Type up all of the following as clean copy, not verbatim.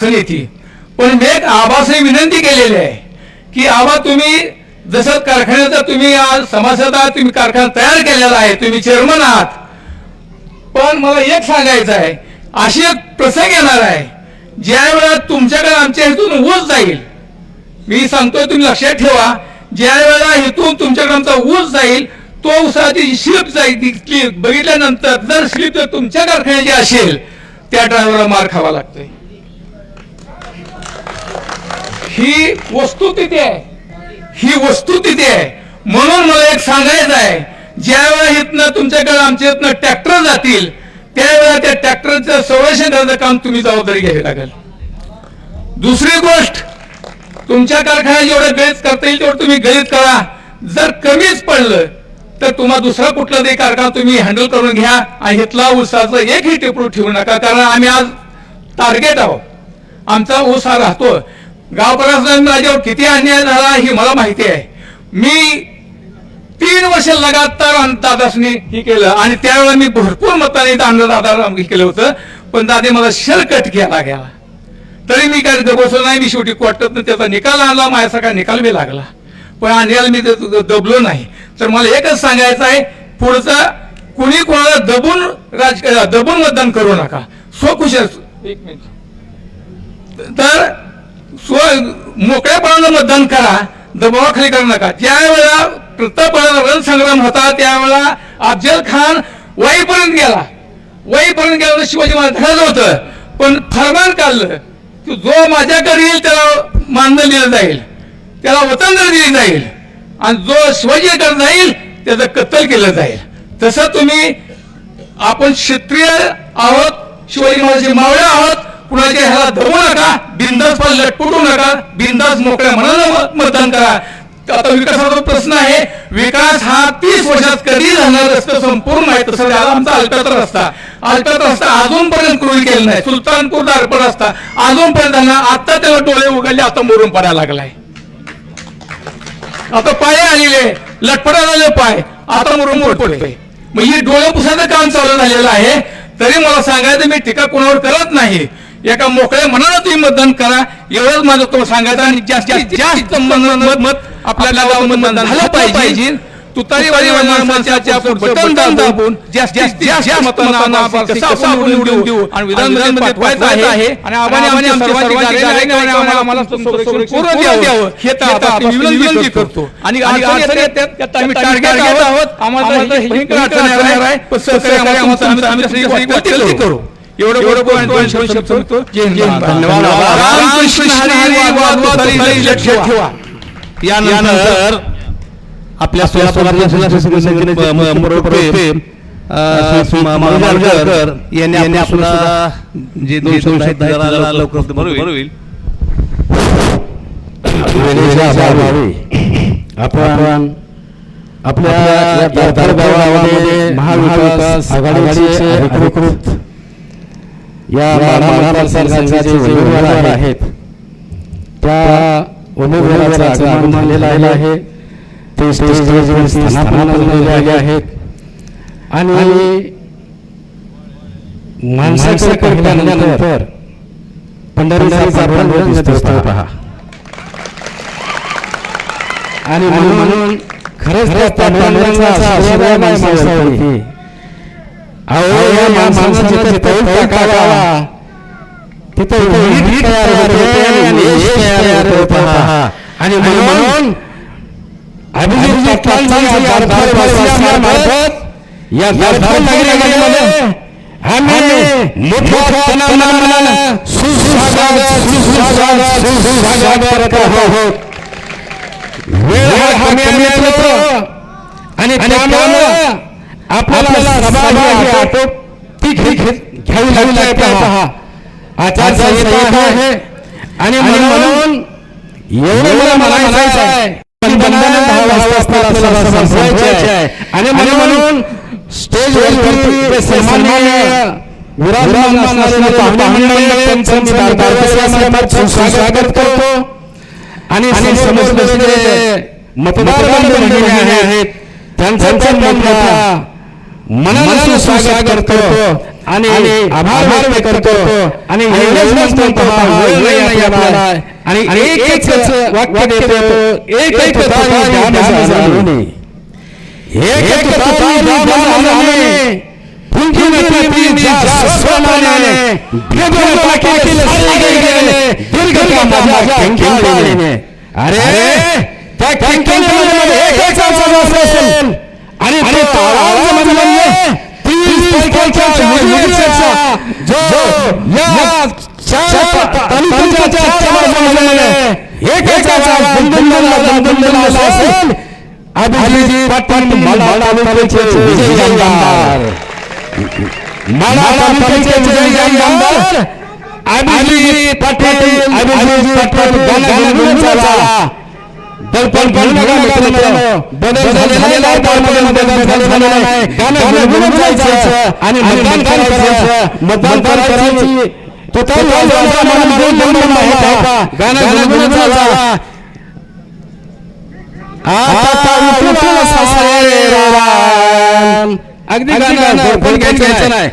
येते. पण मी एक आबासाहेब विनंती केलेली आहे की आबा तुम्ही जसं कारखान्याचा तुम्ही आज सभासद आहात, तुम्ही कारखाना तयार केलेला आहे, तुम्ही चेअरमन आहात, पण मला एक सांगायचं आहे, अशी एक प्रसंग येणार आहे ज्या वेळा तुमच्याकडे आमच्या इथून ऊस जाईल, मी सांगतोय तुम्ही लक्षात ठेवा, ज्या वेळेला इथून तुमच्याकडे आमचा ऊस जाईल, तो ऊसाची स्लिप जाईल, बघितल्यानंतर जर स्लिप जर तुमच्या कारखान्याची असेल त्या ड्रायव्हरला मार खावा लागतोय. ही वस्तुस्थिती आहे, ही वस्तुस्थिती आहे. म्हणून मला एक सांगायचं आहे, ज्या वेळा इथनं तुमच्याकडे आमच्या इथनं ट्रॅक्टर जातील त्यावेळेला त्या ट्रॅक्टरचं संरक्षण करायचं काम तुम्ही जबाबदारी घ्यावी लागेल. दुसरी गोष्ट, तुमच्या कारखान्यात जेवढं गळीत करता येईल तेवढं तुम्ही गळीत करा. जर कमीच पडलं तर तुम्हाला दुसरा कुठला तरी कारखाना तुम्ही हँडल करून घ्या आणि इथला ऊसाचं एकही टिपरू ठेवू नका. कारण आम्ही आज टार्गेट आहोत, आमचा ऊस हा राहतो. गावकऱ्यांचा माझ्यावर किती अन्याय झाला ही मला माहिती आहे. मी 3 वर्ष लगातार दादासनी हे केलं आणि त्यावेळेला मी भरपूर मताने दादाला हे केलं होतं, पण दादे मला शरकट केला गेला तरी मी काय दबसलो नाही. मी शेवटी कोर्टात त्याचा निकाल आणला, माझ्यासारखा निकाल बी लागला, पण आणल्याला मी दबलो नाही. तर मला एकच सांगायचं आहे, पुढचा कुणी कोणाला दबून मतदान करू नका. स्वखुशाल एक मिनिट तर मोकळ्यापणानं मतदान करा, दबावाखाली करू नका. ज्या वेळेला प्रतापगडाचा रणसंग्राम होता त्यावेळेला अफजल खान वाईपर्यंत गेला, शिवाजी महाराज होतं, पण फरमान काढलं की जो माझ्याकडे येईल त्याला मानधन दिलं जाईल, त्याला वतनदारी दिली जाईल, आणि जो शिवाजीकडे जाईल त्याचं कत्तल केलं जाईल. तसं तुम्ही आपण क्षत्रिय आहोत, शिवाजी महाराजांचे मावळे आहोत, कुणाच्या ह्याला दबू नका, बिंदास लटपटू नका, बिंदास मोकळ्या मनानं मतदान करा. आता विकासाचा प्रश्न आहे, विकास हा 30 वर्षात कधी झाला रस्ता संपूर्ण आहे, तसं झाला आमचा अल्कात्र रस्ता अजूनपर्यंत पूर्ण केला नाही. सुलतानपूर दारपड रस्ता अजूनपर्यंत झाला, आता त्याला डोळे उघडले, आता मोरून पडायला लागलाय. आता पाय आलेले लटपटा झाले पाय, आता मोरून पडतोय. मग ही डोळे पुसायचं काम चालू झालेलं आहे. तरी मला सांगायचं, मी टीका कोणावर करत नाही, एका मोकळ्या मनानं तुम्ही मतदान करा, एवढंच माझं तो सांगायचं. आणि जास्तीत जास्त मत आपल्या गावात मतदान झालं पाहिजे. तुतारीवाली बटन दाबून जास्तीत जास्त मतांना आपण निवडून देऊ आणि विधानसभेत पाठवायचं आहे. आणि आम्हाला पूर्ण द्यावं हे तर विनंती करतो. आणि टार्गेट आहोत, आम्हाला करू एवढं धन्यवाद. यानंतर आपल्या यांनी आपला जे 200 लवकर बरोबर आपण आपल्या गावामध्ये महाविकास आघाडीचे अधिकृत या मतदारसंघाचे उमेदवार आहेत, त्या उमेदवाराचं आगमन झालेलं आहे. ते स्टेजवर स्थानापन्न आहेत आणि माणसाकडे पाहिल्यानंतर पंढरीचा पांडुरंग दिसतो पहा. आणि म्हणून खरंच त्या पांडुरंगाचा आशीर्वाद आहे माणसावरती. अहो या माणसानं जिथे पाऊल टाकावा तिथे वीट तयार होते आणि यश तयार होते पहा. आणि म्हणून अभिजित पाटलांच्या या नगरीमध्ये आम्ही मोठ्या मनानं सुस्वागत करत आहोत. वेळ हा कमी आहे आणि त्यामुळं आपल्याला सहभागी आटोपी घ्यावी लागते पहा. आचारसंहिता आहे आणि म्हणून एवढं मला म्हणायचं आहे, आणि म्हणून स्टेजवरती सन्माननीय विराजमान असणारे त्यांचं स्वागत करतो. आणि मतदार बांधव आहेत त्यांचं मनापासून स्वागत करतो. आणि आभार व्यक्त करतो आणि एवढंच म्हणतो वेळ नाही आपल्याला आणि एकच वाक्य देतो एक अभिजित पाटील माढा तालुक्याचे विजयी आमदार अभिजित पाटील दर्पण बदल झालेला आहे आणि मतदान करायची अगदी गाणं घ्यायचं नाही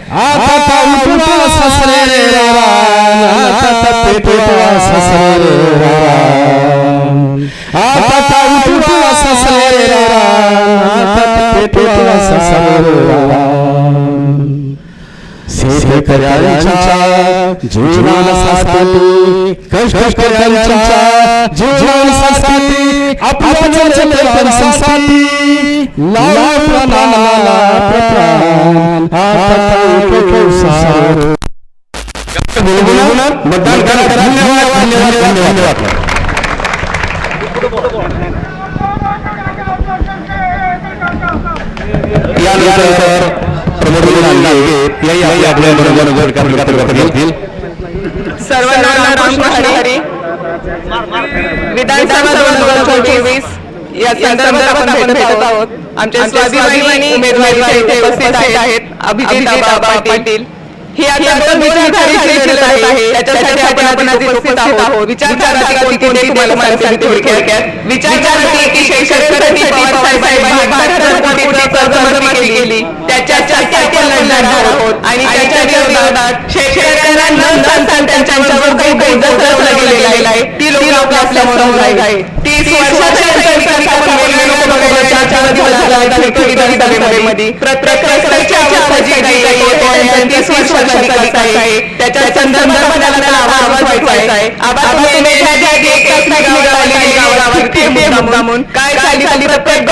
शेतकऱ्यांच्या जीवनासाठी कष्टकऱ्यांच्या जीवनासाठी आपल्या जनतेसाठी मतदान करा. धन्यवाद. सर्वांना रामकृष्ण हरी. विधानसभा 2024 या संदर्भात आपण भेटत आहोत. आमचे स्वाभिमानी उमेदवारी उपस्थित आहेत अभिजित पाटील. ही आता दोन विचारधारेची लढत आहे. त्याच्यासाठी आपण आज उपस्थित आहोत. विचारधाराची कोणती तुम्हाला सांगते थोडक्यात. विचारधारा की शेतकऱ्यांसाठी पवारसाहेबांनी 72 कोटीची कर्जमाफी केली त्याच्यासाठी आपण लढणार आहोत आणि त्याच्या विरोधात शेतकऱ्यांना न सांगता त्यांच्यावर काही बेइज्जत केलेला आहे ती लोक आपल्या समोर आहेत. 30 वर्षाच्या प्रत्येक रस्त्याच्या त्याच्या संदर्भात आवाज वाचवायचा आहे. काय झाली प्रत्येक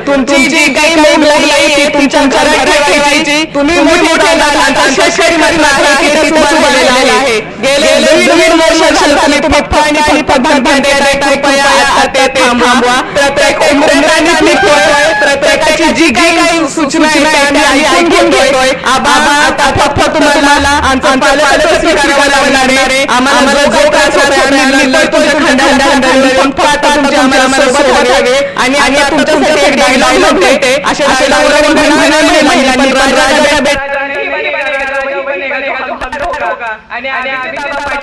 तुमची जी काही मुलं आहे तुमच्या घरात ठेवायची तुम्ही मोठे आहे. गेले 2 वर्षांखाली तुम्ही पाणी थांबवा. प्रत्येकाची जी काही सूचना आहे ऐकून घेतोय. आता फक्त तुम्हाला आमचं पालकच करावं लागणार आहे. आम्हाला जो काय आणि तुमच्यासाठी एक डायलॉग भेटे अशा महिलांनी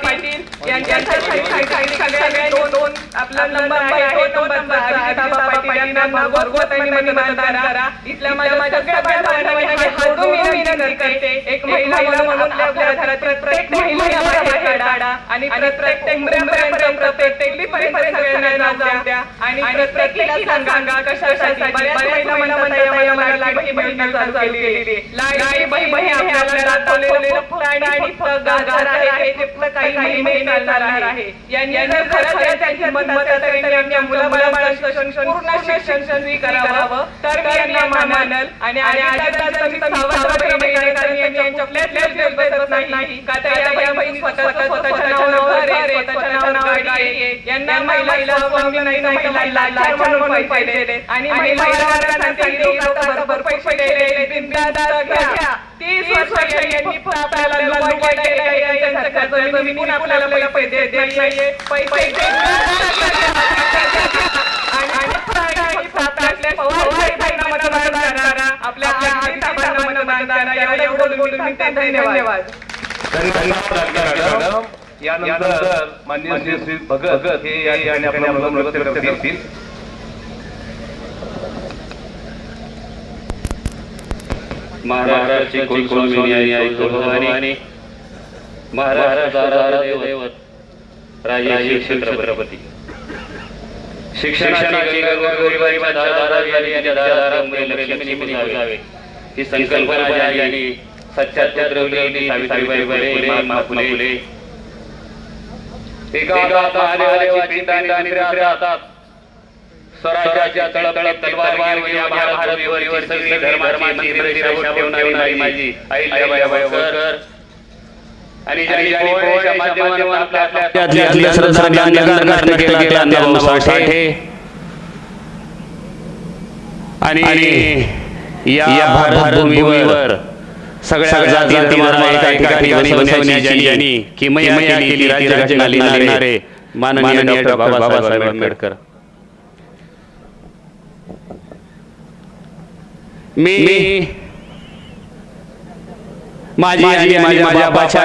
पाटील यांच्यासाठी दोन आपला नंबर आहे. तो नंबर पाटील यांना मतदान करा. इथल्या माझ्या करते एक महिला म्हणून आपल्या घरात प्रत्येक महिला आणि प्रत्येक सगळ्यांना जाऊ द्या आणि प्रत्येकीला सांगा कशासाठी. बऱ्याच महिला बहीण चालू केलेली लाडकी बहीण आपल्याला दाखवलेलं फक्त गाजर आहे ते काही महिने चालणार आहे. यांनी जर खरंच त्यांची मत असेल तर यांच्या मुलाबाळांचं पूर्ण शिक्षण करावं तर मी यांना मानल. आणि नाही का तर या बहिणी स्वतःच्या नावावर यांना महिला म्हणून पैसे आणि महिला बरोबर पैसे घ्या. 30 वर्ष यांनी आपल्याला आपल्याला पैसे देत नाहीये. आपल्या धन्यवाद. मॅडम यानंतर माननीय श्री भगत हे या ठिकाणी आपलं मनोगत व्यक्त करतील. महाराष्ट्राची कुलस्वामिनी महाराष्ट्राचा दैवत राजे छत्रपती शिक्षणाची ही संकल्पना ज्यांनी सत्याहत्तर सावित्रीबाई फुले एका हातात स्वराज्याच्या तळतळत तलवार सगळी धर्माची ठेवणारी माझी अहिल्याबाई होळकर आणि ज्यांनी माध्यमातून आपल्या साठे आणि या भारतभूमीवर सगळ्या जाती धर्माला एका ठिकाणी बसवण्याची किमया केली राज्यघटना लिहिणारे माननीय डॉ. बाबासाहेब आंबेडकर. मी माझी आणि माझ्या बाबाच्या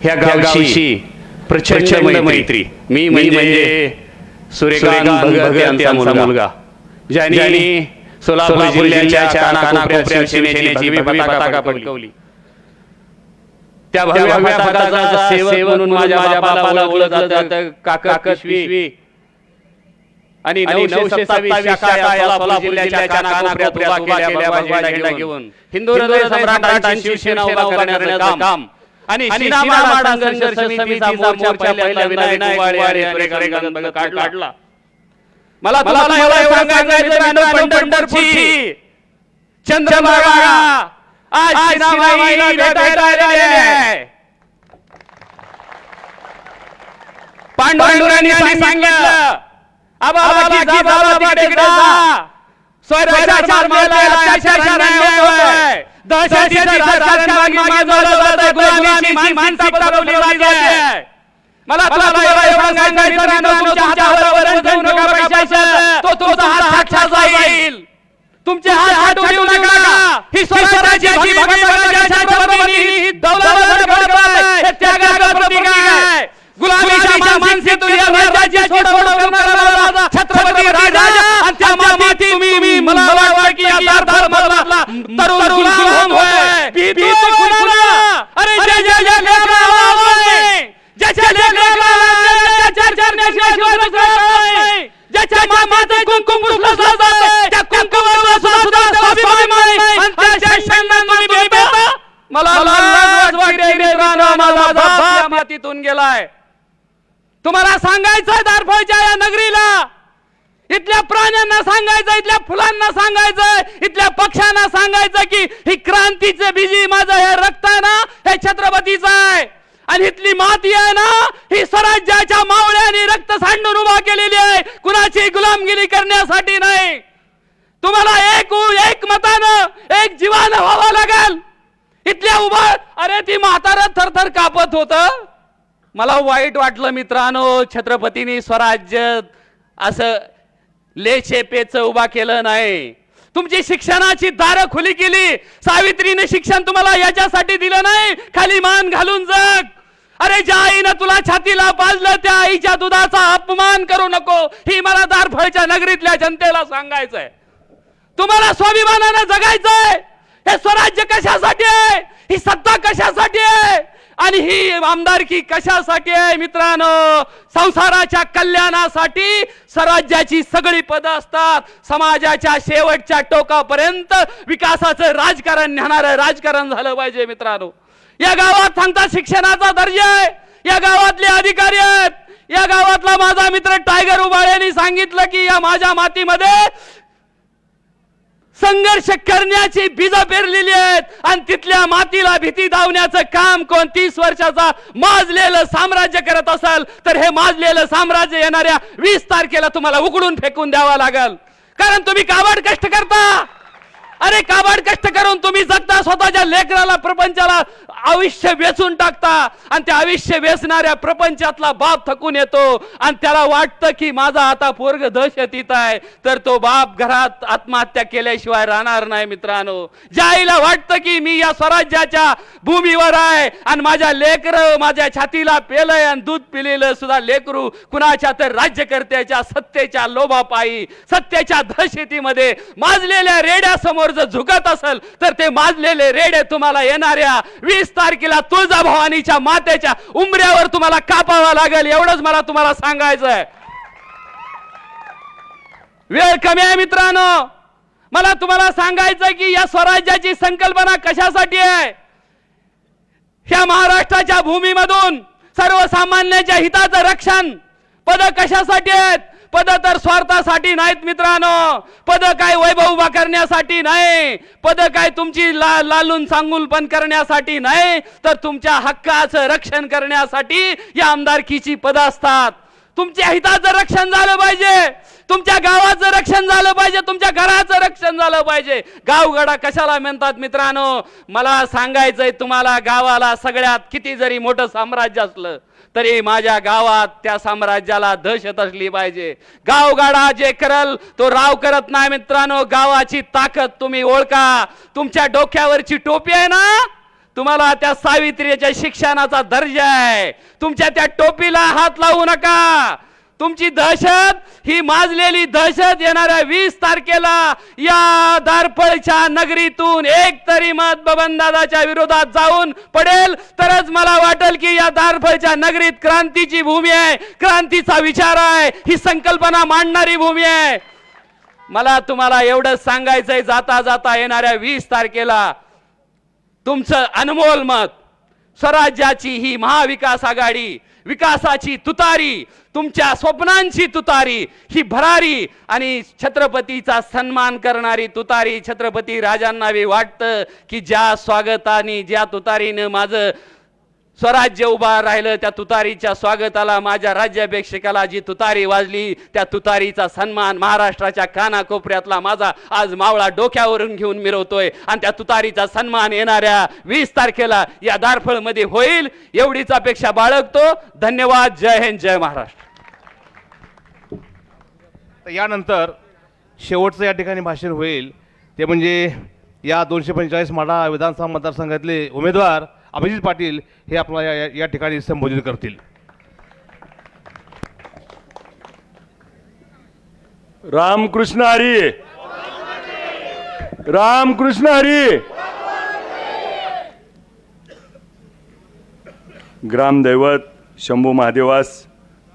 ह्या गावची प्रचंड मैत्री. मी म्हणजे सूर्यकांत भगत यांचा मुलगा ज्यांनी सोलापूर जिल्ह्याच्या कानाकोपऱ्यात शिवसेनेची पताका फडकवली. त्या भव्य पताकाचा सेवक म्हणून माझ्या बापाला ओळखलं जातं. काका कशवी आणि 927 शाखा या सोलापूर जिल्ह्याच्या कानाकोपऱ्यात उभा केल्या झेंडा घेऊन हिंदू हृदय सम्राटांची शिवसेना उभा करण्याचं काम आणि सीनामाळ संघर्ष समितीचा मोर्चा पहिल्यांदा विनायक कुवाळे काढला. मला एवढं सांगायचं पंढरपूरची चंद्रभागा आज सीनामाईला भेटायला आलेली आहे. पांडुरंगांनी सांगितलं आबाला की बाबा तिकडे जा. स्वराज्याच्या मार्गाला अत्याचार नाही होय. दहशतीचं राजकारण मागवलं जातं. गुलामीची मानसिकता बोलली जाते. मला एवढं सांगायचं तुमच्या हातावर ठेवू नका पैशाचं. तो तुमचा हात खाचा जाईल. तुमचे हात उडवू नका. ही स्वराज्याची भगवंताची दौलत बळकट त्यागाचं प्रतीक आहे. गुलामीच्या मानसिकतेला राज्याची सोडवणारा छत्रपती राजा आणि त्या माती तुम्ही मला वाटतं की या धर्माला तरुण गुलाम होय. भीती कुणाला? अरे जय ज्याच्या लेकराला त्याच्या चरणाशिवाय नाही. ज्याच्या मामाचे कुंकुम पुसलं जातं त्या कुंकुमावर सुद्धा स्वाभिमान नाही. आणि त्या सन्मान तुम्ही देता. मला लाज वाटते मित्रांनो. माझा बाप या मातीतून गेलाय. तुम्हाला सांगायचं दारफळच्या या नगरीला, इथल्या प्राण्यांना सांगायचं, इथल्या फुलांना सांगायचं, इथल्या पक्ष्यांना सांगायचं की ही क्रांतीचे बीजी माझं हे रक्त आहे ना, हे छत्रपतीचं आहे. आणि इथली माती आहे ना, ही स्वराज्याच्या मावळ्याने रक्त सांडून उभा केलेली आहे. कुणाची गुलामगिरी करण्यासाठी नाही. तुम्हाला एक मतानं एक जीवानं व्हावं लागेल. इथल्या उभा अरे ती म्हातारं थरथर कापत होतं. मला वाईट वाटलं मित्रांनो. छत्रपतींनी स्वराज्य असं लेचेपेच उभा केलं नाही. तुमची शिक्षणाची दारं खुली केली. सावित्रीने शिक्षण तुम्हाला याच्यासाठी दिलं नाही खाली मान घालून जग. अरे ज्या आईनं तुला छातीला पाजलं त्या आईच्या दुधाचा अपमान करू नको. ही मला दारफळच्या नगरीतल्या जनतेला सांगायचंय. तुम्हाला स्वाभिमानानं जगायचंय. हे स्वराज्य कशासाठी आहे? ही सत्ता कशासाठी आहे? आणि ही आमदारकी कशासाठी आहे मित्रांनो? संसाराच्या कल्याणासाठी. स्वराज्याची सगळी पदं असतात. समाजाच्या शेवटच्या टोकापर्यंत विकासाचं राजकारण नेणारं राजकारण झालं पाहिजे मित्रांनो. या गावात सांगता शिक्षणाचा दर्जा आहे. या गावातले अधिकारी आहेत. या गावातला माझा मित्र टायगर उबाळेंनी सांगितलं की या माझ्या मातीमध्ये संघर्ष करण्याची बीज पेरलेली आहेत. आणि तिथल्या मातीला भीती दावण्याचं काम कोण 30 वर्षाचा माजलेलं साम्राज्य करत असेल तर हे माजलेलं साम्राज्य येणाऱ्या 20 तारखेला तुम्हाला उकडून फेकून द्यावं लागेल. कारण तुम्ही काबाड कष्ट करता. अरे काबाड कष्ट करून तुम्ही जगता, स्वतःच्या लेकराला प्रपंचाला आयुष्य वेचून टाकता आणि त्या आयुष्य वेचणाऱ्या प्रपंचातला बाप थकून येतो आणि त्याला वाटतं की माझा आता पोरग दहशतीत आहे, तर तो बाप घरात आत्महत्या केल्याशिवाय राहणार नाही. मित्रांनो, ज्या आईला वाटतं की मी या स्वराज्याच्या भूमीवर आहे आणि माझ्या लेकर माझ्या छातीला पेलय आणि दूध पिलेलं सुद्धा लेकरू कुणाच्या तर राज्यकर्त्याच्या सत्तेच्या लोभापायी, सत्तेच्या दहशतीमध्ये माजलेल्या रेड्यासमोर जर झुकत असेल, तर ते माजलेले रेडे तुम्हाला येणाऱ्या 20 तारखेला तुळजाभवानीच्या मातेच्या उंबऱ्यावर तुम्हाला कापावा लागेल. एवढंच मला तुम्हाला सांगायचं आहे. वेळ कमी आहे मित्रांनो. मला तुम्हाला सांगायचं की या स्वराज्याची संकल्पना कशासाठी आहे. ह्या महाराष्ट्राच्या भूमीमधून सर्वसामान्यांच्या हिताचं रक्षण. पद कशासाठी आहेत. पद तर स्वार्थासाठी नाहीत मित्रांनो. पद काय वैभव उभा करण्यासाठी नाही. पद काय तुमची लालून सांगून पण करण्यासाठी नाही, तर तुमच्या हक्काचं रक्षण करण्यासाठी या आमदारकीची पद असतात. तुमच्या हिताचं रक्षण झालं पाहिजे, तुमच्या गावाचं रक्षण झालं पाहिजे, तुमच्या घराचं रक्षण झालं पाहिजे. गावगडा कशाला म्हणतात मित्रांनो. मला सांगायचंय तुम्हाला, गावाला सगळ्यात किती जरी मोठं साम्राज्य असलं तरी माझ्या गावात त्या साम्राज्याला दहशत असली पाहिजे. गावगाडा जे करल तो राव करत नाही मित्रांनो. गावाची ताकद तुम्ही ओळखा. तुमच्या डोक्यावरची टोपी आहे ना, तुम्हाला त्या सावित्रीच्या शिक्षणाचा दर्जा आहे. तुमच्या त्या टोपीला हात लावू नका. तुमची दहशत ही माजलेली दहशत येणाऱ्या 20 तारखेला या दारफळच्या नगरीतून एक तरी मत बबनदादाच्या विरोधात जाऊन पडेल, तरच मला वाटेल की या दारफळच्या नगरीत क्रांतीची भूमी आहे, क्रांतीचा विचार आहे, ही संकल्पना मांडणारी भूमी आहे. मला तुम्हाला एवढंच सांगायचंय, जाता जाता येणाऱ्या 20 तारखेला तुमचं अनमोल मत, स्वराज्याची ही महाविकास आघाडी, विकासाची तुतारी, तुमच्या स्वप्नांची तुतारी, ही भरारी आणि छत्रपतीचा सन्मान करणारी तुतारी. छत्रपती राजांना बी वाटतं की ज्या स्वागताने, ज्या तुतारीनं माझं स्वराज्य उभा राहिलं, त्या तुतारीच्या स्वागताला माझ्या राज्याभिषेकाला जी तुतारी वाजली, त्या तुतारीचा सन्मान महाराष्ट्राच्या कानाकोपऱ्यातला माझा आज मावळा डोक्यावरून घेऊन मिरवतोय आणि त्या तुतारीचा सन्मान येणाऱ्या 20 तारखेला या दारफळमध्ये होईल, एवढीच अपेक्षा बाळगतो. धन्यवाद. जय हिंद, जय महाराष्ट्र. यानंतर शेवटचं या ठिकाणी भाषण होईल ते म्हणजे या 245 माढा विधानसभा मतदारसंघातले उमेदवार अभिजित पाटील हे आपल्याला या ठिकाणी संबोधित करतील. रामकृष्ण हरी. रामकृष्ण हरी. ग्रामदैवत शंभू महादेवास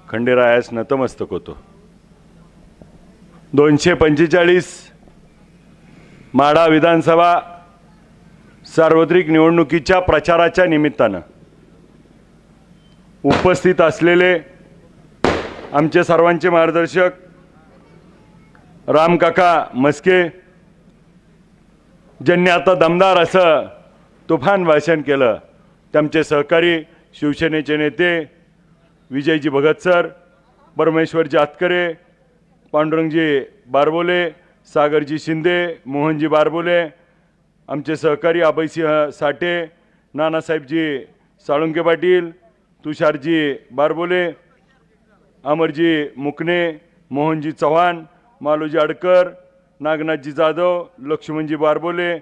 खंडेरायास नतमस्तक होतो. 245 माढा विधानसभा सार्वत्रिक निवडणुकीच्या प्रचाराच्या निमित्तानं उपस्थित असलेले आमचे सर्वांचे मार्गदर्शक रामकाका मस्के, ज्यांनी आता दमदार असं तुफान भाषण केलं, त्यांचे सहकारी शिवसेनेचे नेते विजयजी भगत सर, परमेश्वरजी आतकरे, पांडुरंगजी बारबोले, सागरजी शिंदे, मोहनजी बारबोले, आमचे सहकारी अभयसिंह साठे, नानासाहेबजी साळुंके पाटील, तुषारजी बारबोले, अमरजी मुकणे, मोहनजी चव्हाण, मालोजी अडकर, नागनाथजी जाधव, लक्ष्मणजी बारबोले,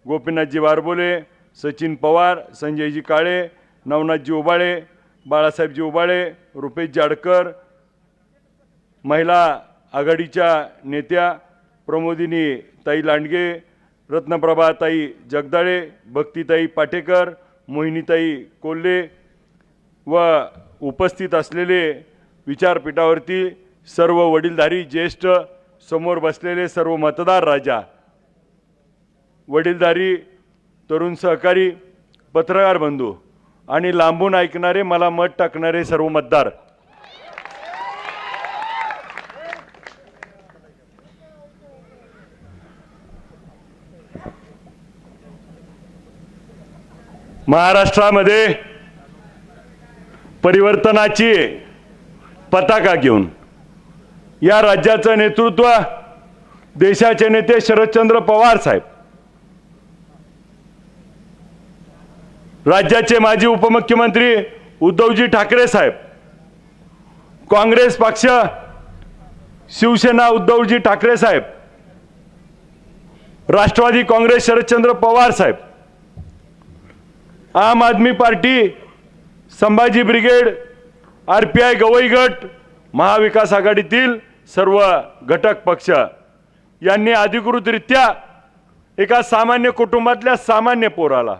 गोपीनाथजी बारबोले, सचिन पवार, संजयजी काळे, नवनाथजी उबाळे, बाळासाहेबजी उबाळे, रुपेशजी अडकर, महिला आघाडीच्या नेत्या प्रमोदिनी ताई लांडगे, रत्नप्रभाताई जगदाळे, भक्तिताई पाटेकर, मोहिनीताई कोल्हे व उपस्थित असलेले विचारपीठावरती सर्व वडीलधारी ज्येष्ठ, समोर बसलेले सर्व मतदार राजा, वडीलधारी तरुण सहकारी, पत्रकार बंधू आणि लांबून ऐकणारे, मला मत टाकणारे सर्व मतदार, महाराष्ट्रामध्ये परिवर्तनाची पताका घेऊन या राज्याचं नेतृत्व देशाचे नेते शरदचंद्र पवार साहेब राज्याचे माजी उपमुख्यमंत्री उद्धवजी ठाकरे साहेब, काँग्रेस पक्ष, शिवसेना उद्धवजी ठाकरे साहेब, राष्ट्रवादी काँग्रेस शरदचंद्र पवार साहेब, Aam Aadmi Party, Sambhaji Brigade, RPI Gavai गट, महाविकास आघाडीतील सर्व घटक पक्ष यांनी अधिकृतरित्या एका सामान्य कुटुंबातल्या सामान्य पोराला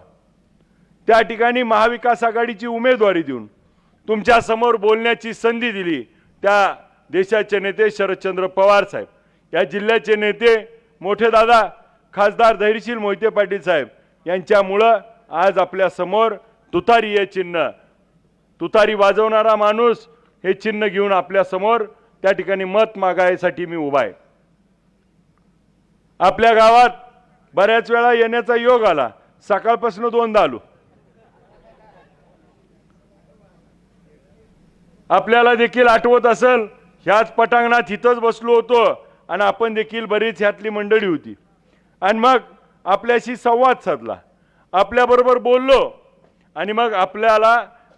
त्या ठिकाणी महाविकास आघाडीची उमेदवारी देऊन तुमच्या समोर बोलण्याची संधी दिली. त्या देशाचे नेते शरदचंद्र पवार साहेब, या जिल्ह्याचे नेते मोठे दादा खासदार धैर्यशील मोहिते पाटील साहेब यांच्यामुळं आज आपल्या समोर तुतारी हे चिन्ह, तुतारी वाजवणारा माणूस हे चिन्ह घेऊन आपल्या समोर त्या ठिकाणी मत मागायसाठी मी उभा आहे. आपल्या गावात बऱ्याच वेळा येण्याचा योग आला, सकाळपासून 2दा आलो. आपल्याला देखील आठवत असेल, ह्याच पटांगणात इथंच बसलो होतो आणि आपण देखील बरीच ह्यातली मंडळी होती. आणि मग आपल्याशी संवाद साधला, आपल्याबरोबर बोललो आणि मग आपल्याला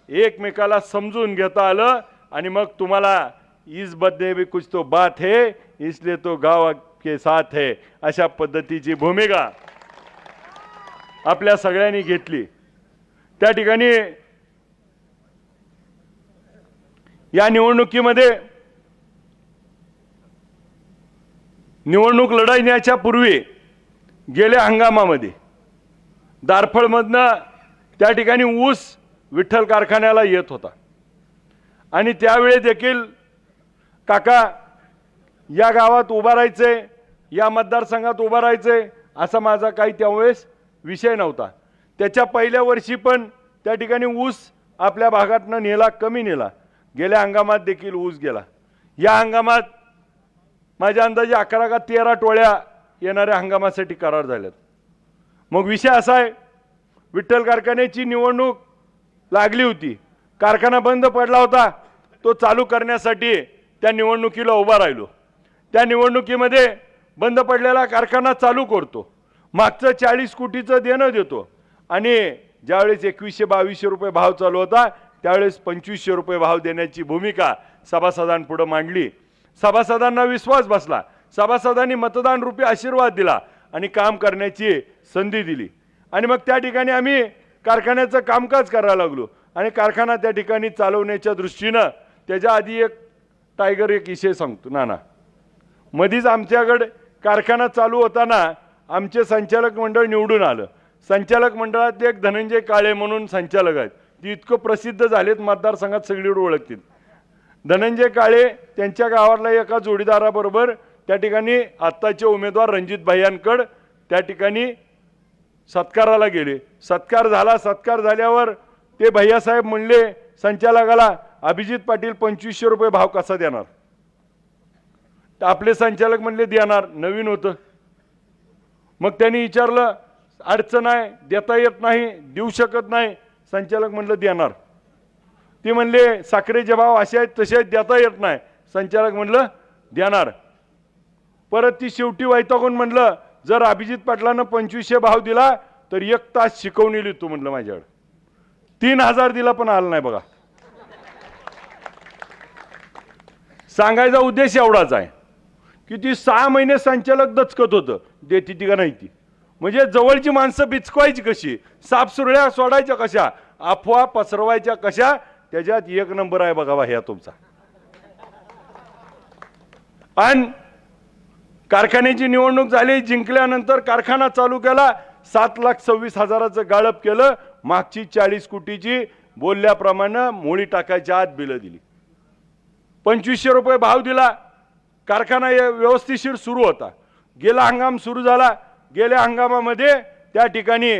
एकमेकाला समजून घेता आलं. आणि मग तुम्हाला इस बदले भी कुछ तो बात है, इसलिए तो गाँव के साथ है, अशा पद्धतीची भूमिका आपल्या सगळ्यांनी घेतली. त्या ठिकाणी या निवडणुकीमध्ये निवडणूक लढवण्याच्या पूर्वी गेल्या हंगामामध्ये दारफळमधनं त्या ठिकाणी ऊस विठ्ठल कारखान्याला येत होता आणि त्यावेळी देखील काका या गावात उभा राहायचे, या मतदारसंघात उभा राहायचे असा माझा काही त्यावेळेस विषय नव्हता. त्याच्या पहिल्या वर्षी पण त्या ठिकाणी ऊस आपल्या भागातनं नेला, कमी नेला. गेल्या हंगामात देखील ऊस गेला. या हंगामात माझ्या अंदाजे 11 का 13 टोळ्या येणाऱ्या हंगामासाठी करार झाल्यात. मग विषय असा आहे, विठ्ठल कारखान्याची निवडणूक लागली होती, कारखाना बंद पडला होता, तो चालू करण्यासाठी त्या निवडणुकीला उभा राहिलो. त्या निवडणुकीमध्ये बंद पडलेला कारखाना चालू करतो, मागचं 40 कोटीचं देणं देतो आणि ज्यावेळेस 2100-2200 रुपये भाव चालू होता त्यावेळेस 2500 रुपये भाव देण्याची भूमिका सभासदांपुढे मांडली. सभासदांना विश्वास बसला, सभासदांनी मतदान रूपी आशीर्वाद दिला आणि काम करण्याची संधी दिली. आणि मग त्या ठिकाणी आम्ही कारखान्याचं कामकाज करायला लागलो आणि कारखाना त्या ठिकाणी चालवण्याच्या दृष्टीनं त्याच्या आधी एक टायगर एक विषय सांगतो नाना. मधीच आमच्याकडे कारखाना चालू होताना आमचे संचालक मंडळ निवडून आलं. संचालक मंडळातले एक धनंजय काळे म्हणून संचालक आहेत, ती इतकं प्रसिद्ध झालेत मतदारसंघात सगळीकडे ओळखतील. धनंजय काळे त्यांच्या गावातल्या एका जोडीदाराबरोबर त्या ठिकाणी आत्ताचे उमेदवार रणजित भाईंकडे त्या ठिकाणी सत्काराला गेले. सत्कार झाला. सत्कार झाल्यावर ते भैयासाहेब म्हणले संचालकाला, अभिजित पाटील 2500 रुपये भाव कसा देणार? आपले संचालक म्हणले देणार, नवीन होतं. मग त्यांनी विचारलं, अडचण आहे, देता येत नाही, देऊ शकत नाही. संचालक म्हणलं देणार. ते म्हणले साखरेचे भाव असे आहेत तसे आहेत, देता येत नाही. संचालक म्हणलं देणार. परत ती शेवटी वैतागून म्हणलं, जर अभिजित पाटलानं 2500 भाव दिला तर 1 तास शिकवणी लिहितो म्हणलं माझ्याकडे. 3000 दिला पण आलं नाही. बघा, सांगायचा उद्देश एवढाच आहे की ती 6 महिने संचालक दचकत होतं, देती ती का नाही ती. म्हणजे जवळची माणसं बिचकवायची कशी, सापसुरळ्या सोडायच्या कशा, अफवा पसरवायच्या कशा, त्याच्यात 1 नंबर आहे बघा ह्या तुमचा. आणि कारखान्याची निवडणूक झाली, जिंकल्यानंतर कारखाना चालू केला, 7,26,000चं गाळप केलं. मागची 40 कोटीची बोलल्याप्रमाणे मोळी टाकायच्या आत बिलं दिली. 2500 रुपये भाव दिला. कारखाना व्यवस्थिशीर सुरू होता. गेला हंगाम सुरू झाला. गेल्या हंगामामध्ये त्या ठिकाणी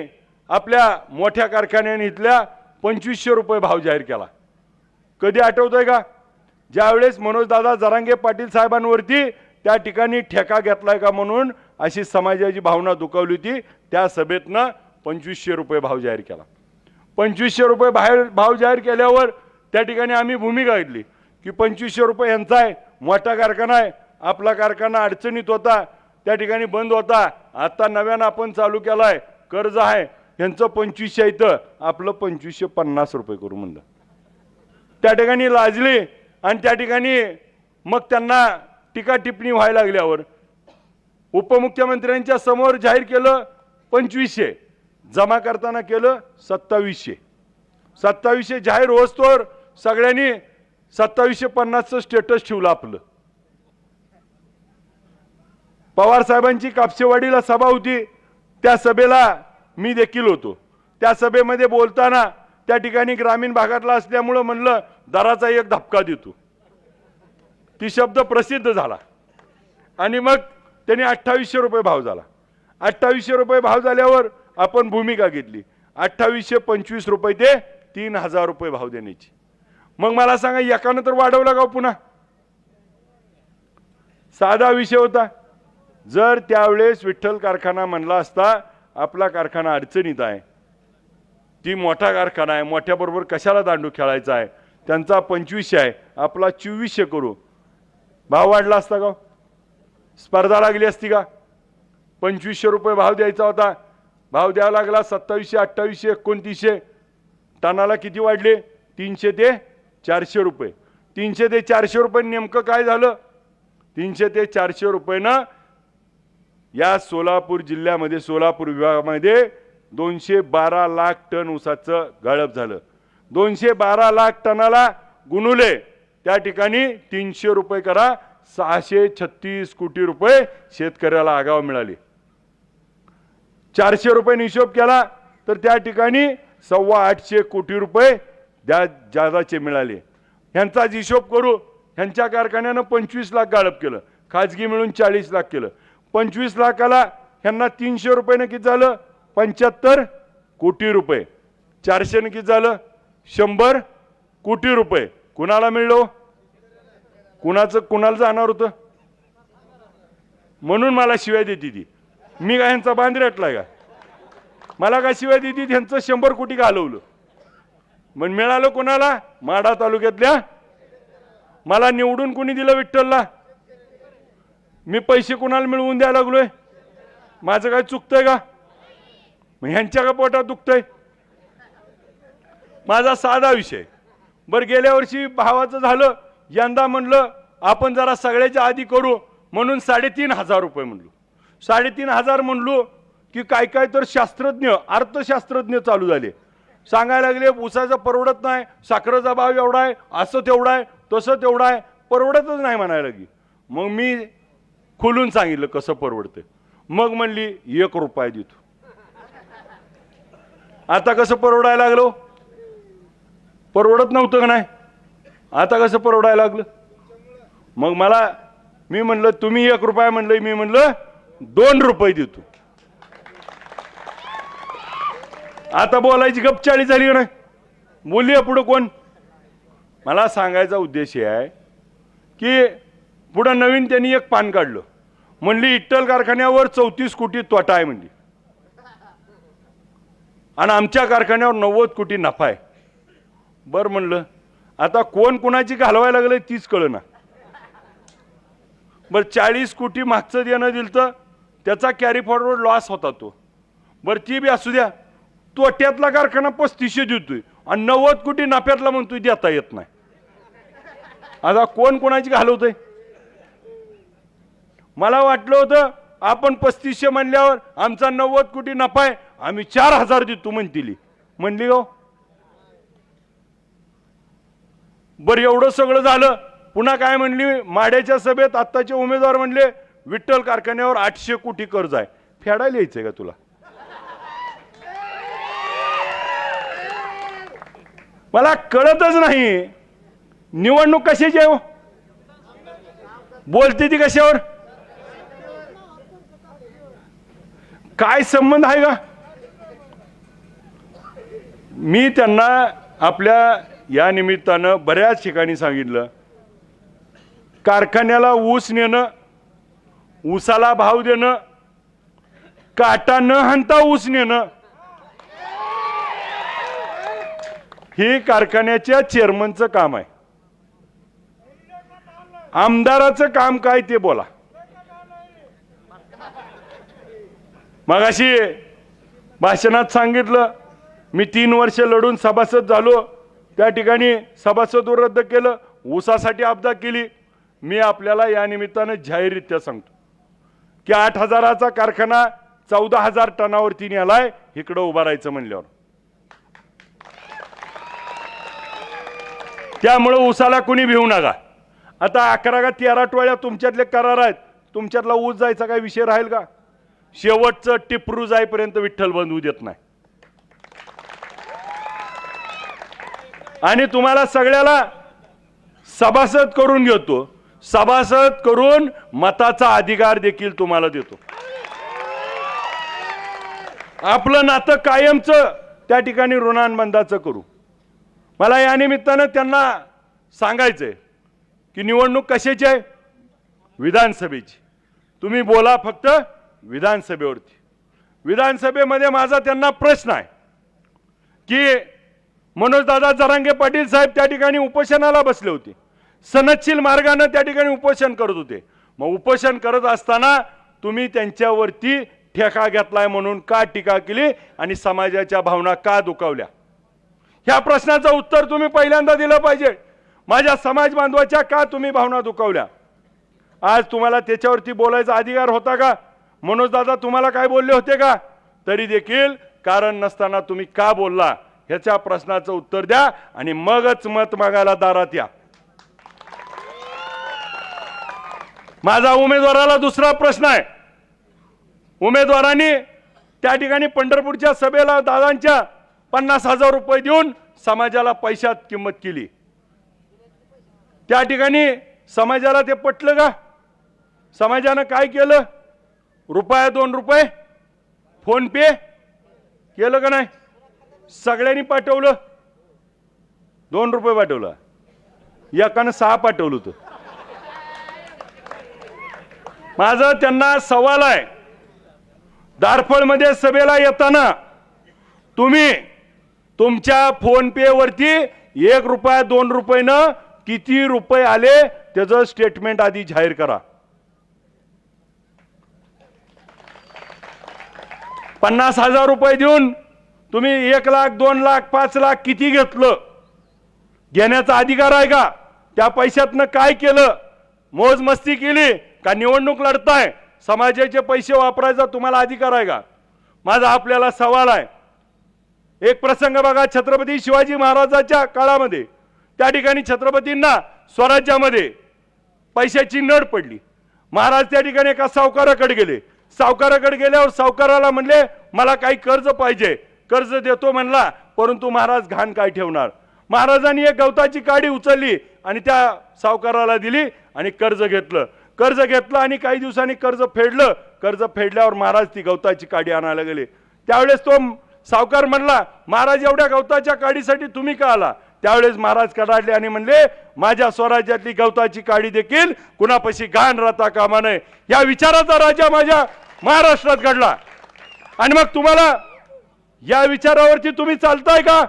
आपल्या मोठ्या कारखान्याने इथल्या 2500 रुपये भाव जाहीर केला. कधी आठवतंय का? ज्यावेळेस मनोजदादा जरांगे पाटील साहेबांवरती त्या ठिकाणी ठेका घेतलाय का म्हणून अशी समाजाची भावना दुखावली होती. त्या सभेतनं 2500 रुपये भाव जाहीर केला. 2500 रुपये भाव जाहीर केल्यावर त्या ठिकाणी आम्ही भूमिका घेतली की 2500 रुपये यांचा आहे, मोठा कारखाना आहे, आपला कारखाना अडचणीत होता, त्या ठिकाणी बंद होता, आता नव्यानं आपण चालू केलाय, कर्ज आहे, यांचं 2500 आहे, तर आपलं 2550 रुपये करू म्हणलं. त्या ठिकाणी लाजले आणि त्या ठिकाणी मग त्यांना टीका टिप्पणी व्हायला लागल्यावर उपमुख्यमंत्र्यांच्या समोर जाहीर केलं 2500, जमा करताना केलं 2700. 2700 जाहीर होस्तोवर सगळ्यांनी 2750चं स्टेटस ठेवलं आपलं. पवार साहेबांची कापसेवाडीला सभा होती, त्या सभेला मी देखील होतो. त्या सभेमध्ये बोलताना त्या ठिकाणी ग्रामीण भागातला असल्यामुळं म्हणलं दराचा एक धपका देतो, ती शब्द प्रसिद्ध झाला. आणि मग त्यांनी 2800 रुपये भाव झाला. 2800 रुपये भाव झाल्यावर आपण भूमिका घेतली 2825 रुपये ते 3000 रुपये भाव देण्याची. मग मला सांगा एकानं तर वाढवला का पुन्हा? साधा विषय होता. जर त्यावेळेस विठ्ठल कारखाना म्हणला असता आपला कारखाना अडचणीत आहे, ती मोठा कारखाना आहे, मोठ्याबरोबर कशाला दांडू खेळायचा आहे, त्यांचा 2500 आहे, आपला 2400 करू, भाव वाढला असता का? स्पर्धा लागली असती का? 2500 रुपये भाव द्यायचा होता, भाव द्यावा लागला 2700, 2800, 2900. टनाला किती वाढले? 300 ते 400 रुपये. 300 ते 400 रुपये नेमकं काय झालं? 300 ते 400 रुपयेनं या सोलापूर जिल्ह्यामध्ये, सोलापूर विभागामध्ये 212 लाख टन ऊसाचं गाळप झालं. 212 लाख टनाला गुणुले त्या ठिकाणी 300 रुपये करा, 636 कोटी रुपये शेतकऱ्याला आगाव मिळाले. 400 रुपये हिशोब केला तर त्या ठिकाणी 825 कोटी रुपये जादाचे मिळाले. ह्यांचा हिशोब करू, ह्यांच्या कारखान्यानं 25 लाख गाळप केलं, खाजगी मिळून 40 लाख केलं. 25 लाखाला ह्यांना 300 रुपयानं किती झालं? 75 कोटी रुपये. 400 किती झालं? 100 कोटी रुपये. कुणाला मिळलो? कुणाला जाणार होतं? म्हणून मला शिवाय देते ती. मी काय ह्यांचा बांध रेटलाय का? मला काय शिवाय देते? ह्यांचं 100 कोटी घालवलं. मग मिळालं कोणाला? माढा तालुक्यातल्या. मला निवडून कोणी दिलं? विठ्ठलला. मी पैसे कोणाला मिळवून द्यायला लागलोय? माझं काय चुकतंय का? मग ह्यांच्या का पोटात दुखतंय? माझा साधा विषय. बरं, गेल्या वर्षी भावाचं झालं, यंदा म्हणलं आपण जरा सगळ्याच्या आधी करू म्हणून 3500 रुपये म्हणलो. 3500 म्हणलो की काय काय तर शास्त्रज्ञ, अर्थशास्त्रज्ञ चालू झाले, सांगायला लागले ऊसाचं परवडत नाही, साखरेचा भाव एवढा आहे, असं तेवढा आहे, तसं तेवढा आहे, परवडतच नाही म्हणायला लागली. मग मी खोलून सांगितलं कसं परवडतं. मग म्हणली 1 रुपया देतो. आता कसं परवडायला लागलो? परवडत नव्हतं का नाही? आता कसं परवडायला लागलं? मग मी म्हणलं तुम्ही 1 रुपया म्हणलं, मी म्हणलं 2 रुपये देतो. आता बोलायची गपचाळी झाली का नाही? बोलूया पुढं कोण? मला सांगायचा उद्देश हे आहे की पुढं नवीन त्यांनी एक पान काढलं, म्हणली इट्टल कारखान्यावर 34 कोटी तोटा आहे म्हणली आणि आमच्या कारखान्यावर 90 कोटी नफा आहे. बरं म्हणलं, आता कोण कुणाची घालवायला लागले तीच कळना. बरं, 40 कोटी मागचं देणं दिलं तर त्याचा कॅरी फॉरवर्ड लॉस होता तो. बरं, ती बी असू द्या. तोट्यातला कारखाना 3500 देतोय आणि 90 कोटी नफ्यातला म्हणतोय देता येत नाही. आता कोण कोणाची घालवतोय? मला वाटलं होतं आपण 3500 म्हणल्यावर आमचा 90 कोटी नफा आहे, आम्ही 4000 देतो म्हणली हो. बरं, एवढं सगळं झालं, पुन्हा काय म्हणली? माड्याच्या सभेत आत्ताचे उमेदवार म्हणले विठ्ठल कारखान्यावर 800 कोटी कर्ज आहे. फेडायला यायचंय का तुला? मला कळतच नाही निवडणूक कशाची आहे? बोलते ती कशावर? काय संबंध आहे का? मी त्यांना आपल्या या निमित्तानं बऱ्याच ठिकाणी सांगितलं, कारखान्याला ऊस नेणं, ऊसाला भाव देणं, काटा न हाणता ऊस नेणं, हे कारखान्याच्या चेअरमनचं काम आहे. आमदाराचं काम काय ते बोला. मगाशी भाषणात सांगितलं मी 3 वर्ष लढून सभासद झालो, त्या ठिकाणी सभासद रद्द केलं, ऊसासाठी आपदा केली. मी आपल्याला या निमित्तानं जाहीररित्या सांगतो की 8,000चा कारखाना 14,000 टनावरती नेलाय इकडं उभा राहायचं म्हणल्यावर. त्यामुळे ऊसाला कुणी भिवू नका. आता 11 का 13 टोळ्या तुमच्यातले करार आहेत, तुमच्यातला ऊस जायचा काय विषय राहील का? शेवटचं टिपरू जाईपर्यंत विठ्ठल बंद होऊ देत नाही. आणि तुम्हाला सगळ्याला सभासद करून घेतो, सभासद करून मताचा अधिकार देखील तुम्हाला देतो. आपलं नातं कायमचं त्या ठिकाणी ऋणानुबंधाचं करू. मला या निमित्तानं त्यांना सांगायचंय की निवडणूक कशाची आहे? विधानसभेची. तुम्ही बोला फक्त विधानसभेवरती. विधानसभेमध्ये माझा त्यांना प्रश्न आहे की मनोजदादा जरांगे पाटील साहेब त्या ठिकाणी उपोषणाला बसले होते, सनदशील मार्गाने त्या ठिकाणी उपोषण करत होते. मग उपोषण करत असताना तुम्ही त्यांच्यावरती ठेका घेतलाय म्हणून का टीका केली आणि समाजाच्या भावना का दुखावल्या? ह्या प्रश्नाचं उत्तर तुम्ही पहिल्यांदा दिलं पाहिजे. माझ्या समाज बांधवाच्या का तुम्ही भावना दुखावल्या? आज तुम्हाला त्याच्यावरती बोलायचा अधिकार होता का? मनोजदादा तुम्हाला काय बोलले होते का? तरी देखील कारण नसताना तुम्ही का बोलला ह्याच्या प्रश्नाचं उत्तर द्या आणि मगच मत मागायला दारात या. माझा उमेदवाराला दुसरा प्रश्न आहे. उमेदवारांनी त्या ठिकाणी पंढरपूरच्या सभेला दादांच्या 50,000 रुपये देऊन समाजाला पैशात किंमत केली. त्या ठिकाणी समाजाला ते पटलं का? समाजानं काय केलं? रुपया 2 रुपये फोन पे केलं का नाही? सगळ्यांनी पाठवलं. 2 रुपये पाठवलं, एकानं 6 पाठवलं होतं. माझा त्यांना सवाल आहे, दारफळमध्ये सभेला येताना तुम्ही तुमच्या फोन पे वरती 1 रुपया 2 रुपयानं किती रुपये आले त्याचं स्टेटमेंट आधी जाहीर करा. 50,000 रुपये देऊन तुम्ही 1 लाख 2 लाख 5 लाख किती घेतलं घेण्याचा अधिकार आहे का? त्या पैशातनं काय केलं? मोज मस्ती केली का निवडणूक लढताय? समाजाचे पैसे वापरायचा तुम्हाला अधिकार आहे का? माझा आपल्याला सवाल आहे. एक प्रसंग बघा, छत्रपती शिवाजी महाराजांच्या काळामध्ये त्या ठिकाणी छत्रपतींना स्वराज्यामध्ये पैशाची नड पडली. महाराज त्या ठिकाणी एका सावकाराकडे गेले. सावकाराकडे गेल्यावर सावकाराला म्हणले मला काही कर्ज पाहिजे. कर्ज देतो म्हणला, परंतु महाराज घाण काय ठेवणार? महाराजांनी एक गवताची काडी उचलली आणि त्या सावकाराला दिली आणि कर्ज घेतलं. कर्ज घेतलं आणि काही दिवसांनी कर्ज फेडलं. कर्ज फेडल्यावर महाराज ती गवताची काडी आणायला गेले. त्यावेळेस तो सावकार म्हणला, महाराज एवढ्या गवताच्या काडीसाठी तुम्ही का आला? त्यावेळेस महाराज कडाडले आणि म्हणले माझ्या स्वराज्यातली गवताची काडी देखील कुणापाशी घाण राहता कामा नये. या विचाराचा राजा माझ्या महाराष्ट्रात घडला. आणि मग तुम्हाला या विचारावरती तुम्ही चालताय का?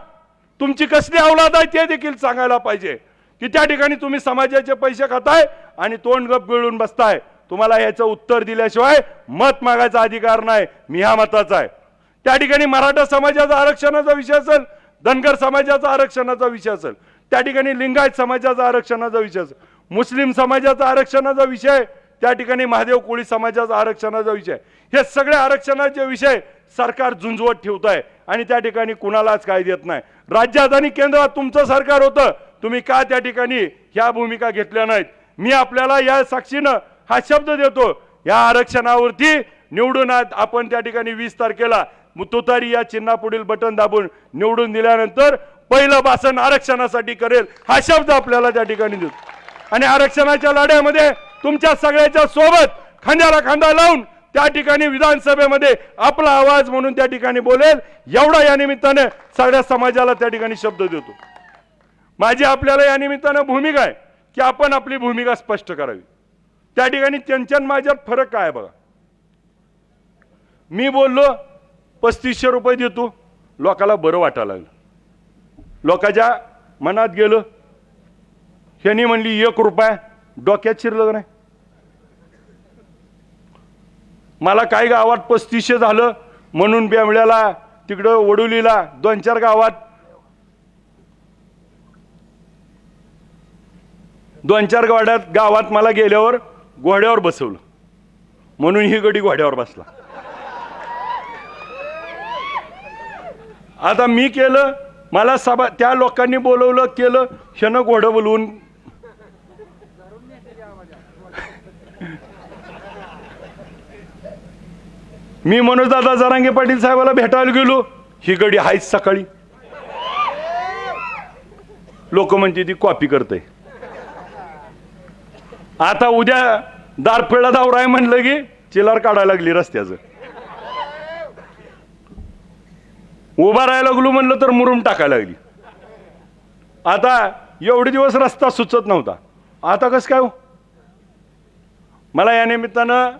तुमची कसली औलाद आहे ते देखील सांगायला पाहिजे की त्या ठिकाणी तुम्ही समाजाचे पैसे खाताय आणि तोंड गप गिळून बसताय. तुम्हाला याचं उत्तर दिल्याशिवाय मत मागायचा अधिकार नाही. मी ह्या मताचा आहे. त्या ठिकाणी मराठा समाजाचा आरक्षणाचा विषय असेल, धनगर समाजाचा आरक्षणाचा विषय असेल, त्या ठिकाणी लिंगायत समाजाचा आरक्षणाचा विषय असेल, मुस्लिम समाजाचा आरक्षणाचा विषय, त्या ठिकाणी महादेव कोळी समाजाचा आरक्षणाचा विषय, हे सगळे आरक्षणाचे विषय सरकार झुंजवत ठेवत आहे आणि त्या ठिकाणी कुणालाच काय देत नाही. राज्यात आणि केंद्रात तुमचं सरकार होतं, तुम्ही का त्या ठिकाणी ह्या भूमिका घेतल्या नाहीत? मी आपल्याला या साक्षीनं हा शब्द देतो, या आरक्षणावरती निवडून आपण त्या ठिकाणी 20 तारखेला तुतारी या चिन्हापुढील बटन दाबून निवडून दिल्यानंतर पहिलं भाषण आरक्षणासाठी करेल हा शब्द आपल्याला त्या ठिकाणी देतो. आणि आरक्षणाच्या लढ्यामध्ये तुमच्या सगळ्याच्या सोबत खांद्याला खांदा लावून त्या ठिकाणी विधानसभेमध्ये आपला आवाज म्हणून त्या ठिकाणी बोलेल, एवढा या निमित्ताने सगळ्या समाजाला त्या ठिकाणी शब्द देतो. माझी आपल्याला या निमित्ताने भूमिका आहे की आपण आपली भूमिका स्पष्ट करावी. त्या ठिकाणी त्यांच्या माझ्यात फरक काय बघा. मी बोललो 3500 रुपये देतो, लोकाला बरं वाटायला लागलं, लोकांच्या मनात गेलं. ह्यांनी म्हणली 1 रुपया, डोक्यात शिरलं का नाही? मला काय गावात 3500 झालं, म्हणून बेमळ्याला तिकडं वडुलीला 2-4 गावात मला गेल्यावर घोड्यावर बसवलं, म्हणून ही गडी घोड्यावर बसला. आता मी केलं, मला सभा त्या लोकांनी बोलवलं केलं, क्षण घोडं बोलवून मी मनोजदादा जरांगे पाटील साहेबाला भेटायला गेलो, ही गडी हायच सकाळी. लोक म्हणते ती कॉपी करते. आता उद्या दारफेडा दावराय म्हणलं की चिलार काढायला लागली रस्त्याचं. उभा राहायला लागलो म्हणलं तर मुरुम टाकायला लागली. आता एवढे दिवस रस्ता सुचत नव्हता, आता कसं काय हो? मला या निमित्तानं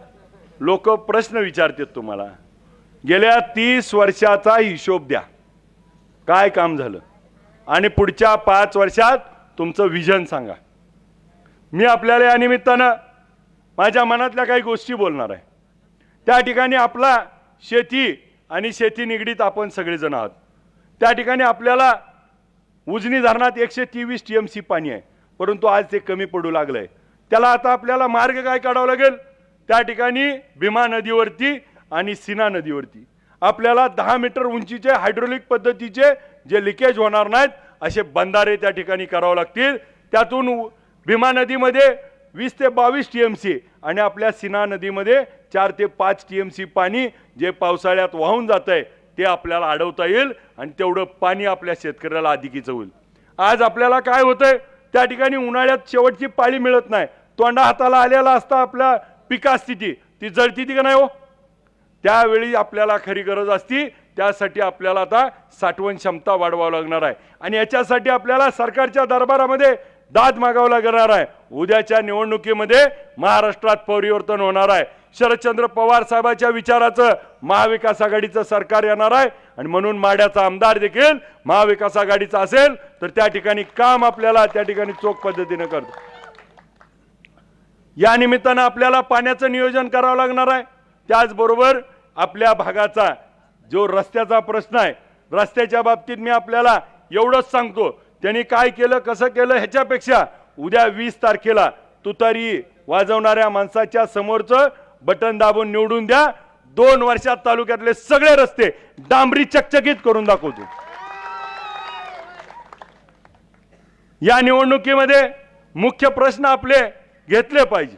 लोक प्रश्न विचारतात तुम्हाला, गेल्या 30 वर्षाचा हिशोब द्या, काय काम झालं, आणि पुढच्या 5 वर्षात तुमचं विजन सांगा. मी आपल्याला या निमित्तानं माझ्या मनातल्या काही गोष्टी बोलणार आहे. त्या ठिकाणी आपला शेती आणि शेती निगडीत आपण सगळेजण आहात. त्या ठिकाणी आपल्याला उजनी धरणात 123 TMC पाणी आहे, परंतु आज ते कमी पडू लागलंय. त्याला आता आपल्याला मार्ग काय काढावा लागेल? त्या ठिकाणी भीमा नदीवरती आणि सीना नदीवरती आपल्याला 10 मीटर उंचीचे हायड्रोलिक पद्धतीचे जे लिकेज होणार नाहीत असे बंधारे त्या ठिकाणी करावे लागतील. त्यातून भीमा नदीमध्ये 20 ते 22 TMC आणि आपल्या सीना नदीमध्ये 4 ते 5 TMC पाणी जे पावसाळ्यात वाहून जात आहे ते आपल्याला अडवता येईल आणि तेवढं पाणी आपल्या शेतकऱ्याला अधिकीचं होईल. आज आपल्याला काय होतंय, त्या ठिकाणी उन्हाळ्यात शेवटची पाळी मिळत नाही, तोंडा हाताला आलेला असता आपल्या पिकास्थिती ती जळती ती का नाही हो? त्यावेळी आपल्याला खरी गरज असती, त्यासाठी आपल्याला आता साठवण क्षमता वाढवावी लागणार आहे आणि याच्यासाठी आपल्याला सरकारच्या दरबारामध्ये दाद मागावं लागणार आहे. उद्याच्या निवडणुकीमध्ये महाराष्ट्रात परिवर्तन होणार आहे. शरदचंद्र पवार साहेबांच्या विचाराचं महाविकास आघाडीचं सरकार येणार आहे आणि म्हणून माड्याचा आमदार देखील महाविकास आघाडीचा असेल तर त्या ठिकाणी काम आपल्याला त्या ठिकाणी चोख पद्धतीने करतो. या निमित्तानं आपल्याला पाण्याचं नियोजन करावं लागणार आहे. त्याचबरोबर आपल्या भागाचा जो रस्त्याचा प्रश्न आहे, रस्त्याच्या बाबतीत मी आपल्याला एवढंच सांगतो, त्यांनी काय केलं कसं केलं ह्याच्यापेक्षा उद्या 20 तारखेला तुतारी वाजवणाऱ्या माणसाच्या समोरचं बटन दाबून निवडून द्या. 2 वर्षात तालुक्यातले सगळे रस्ते डांबरी चकचकीत करून दाखवतो. या निवडणुकीमध्ये मुख्य प्रश्न आपले घेतले पाहिजे.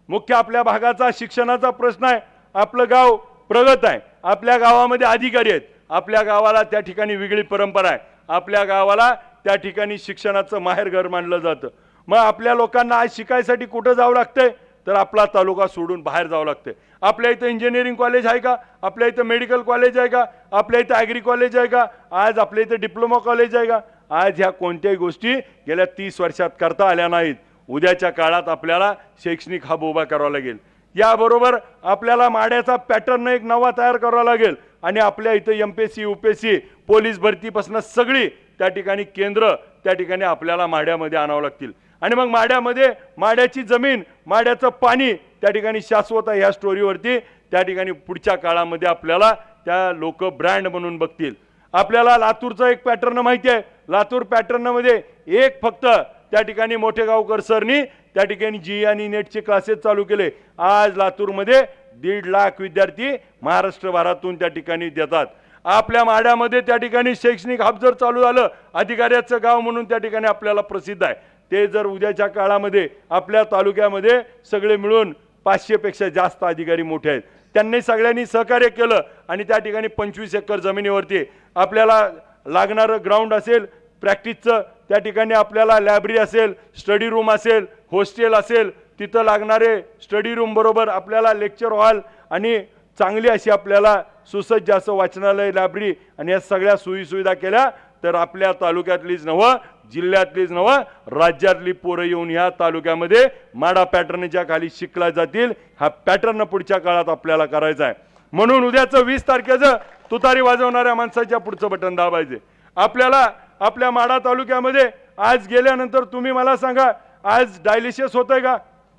मुख्य आपल्या भागाचा शिक्षणाचा प्रश्न आहे. आपलं गाव प्रगत आहे, आपल्या गावामध्ये अधिकारी आहेत, आपल्या गावाला त्या ठिकाणी वेगळी परंपरा आहे, आपल्या गावाला त्या ठिकाणी शिक्षणाचं माहेरघर मानलं जातं. मग आपल्या लोकांना आज शिकायसाठी कुठं जावं लागतंय तर आपला तालुका सोडून बाहेर जावं लागतंय. आपल्या इथं इंजिनिअरिंग कॉलेज आहे का? आपल्या इथं मेडिकल कॉलेज आहे का? आपल्या इथं ॲग्री कॉलेज आहे का? आज आपल्या इथं डिप्लोमा कॉलेज आहे का? आज ह्या कोणत्याही गोष्टी गेल्या 30 वर्षात करता आल्या नाहीत. उद्याच्या काळात आपल्याला शैक्षणिक हब उभा करावा लागेल. याबरोबर आपल्याला माड्याचा पॅटर्न एक नवा तयार करावा लागेल आणि आपल्या इथं MPSC UPSC पोलीस भरतीपासून सगळी त्या ठिकाणी केंद्र त्या ठिकाणी आपल्याला माड्यामध्ये आणावं लागतील आणि मग माड्यामध्ये माड्याची जमीन माड्याचं पाणी त्या ठिकाणी शाश्वत आहे. ह्या स्टोरीवरती त्या ठिकाणी पुढच्या काळामध्ये आपल्याला त्या लोक ब्रँड म्हणून बघतील. आपल्याला लातूरचा एक पॅटर्न माहिती आहे. लातूर पॅटर्नमध्ये एक फक्त त्या ठिकाणी मोठेगावकर सरनी त्या ठिकाणी जी आणि नेटचे क्लासेस चालू केले. आज लातूरमध्ये 1.5 लाख विद्यार्थी महाराष्ट्रभरातून त्या ठिकाणी देतात. आपल्या माड्यामध्ये त्या ठिकाणी शैक्षणिक हब जर चालू झालं, अधिकाऱ्याचं गाव म्हणून त्या ठिकाणी आपल्याला प्रसिद्ध आहे, ते जर उद्याच्या काळामध्ये आपल्या तालुक्यामध्ये सगळे मिळून 500 पेक्षा जास्त अधिकारी मोठे आहेत, त्यांनी सगळ्यांनी सहकार्य केलं आणि त्या ठिकाणी 25 एकर जमिनीवरती आपल्याला लागणारं ग्राउंड असेल, प्रॅक्टिसचं त्या ठिकाणी आपल्याला लायब्ररी असेल, स्टडी रूम असेल, हॉस्टेल असेल, तिथं लागणारे स्टडी रूम बरोबर आपल्याला लेक्चर हॉल आणि चांगली अशी आपल्याला सुसज्ज असं वाचनालय, लायब्ररी आणि या सगळ्या सोयीसुविधा केल्या तर आपल्या तालुक्यातलीच नव्हे, जिल्ह्यातलीच नव्हे, राज्यातली पोरं येऊन ह्या तालुक्यामध्ये माडा पॅटर्नच्या खाली शिकला जातील. हा पॅटर्न पुढच्या काळात आपल्याला करायचा आहे. म्हणून उद्याचं 20 तारखेचं तुतारी वाजवणाऱ्या माणसाच्या पुढचं बटन दाबायचे. आपल्याला आपल्या माडा तालुक्यामध्ये आज गेल्यानंतर तुम्ही मला सांगा, आज डायलिसिस होतंय का?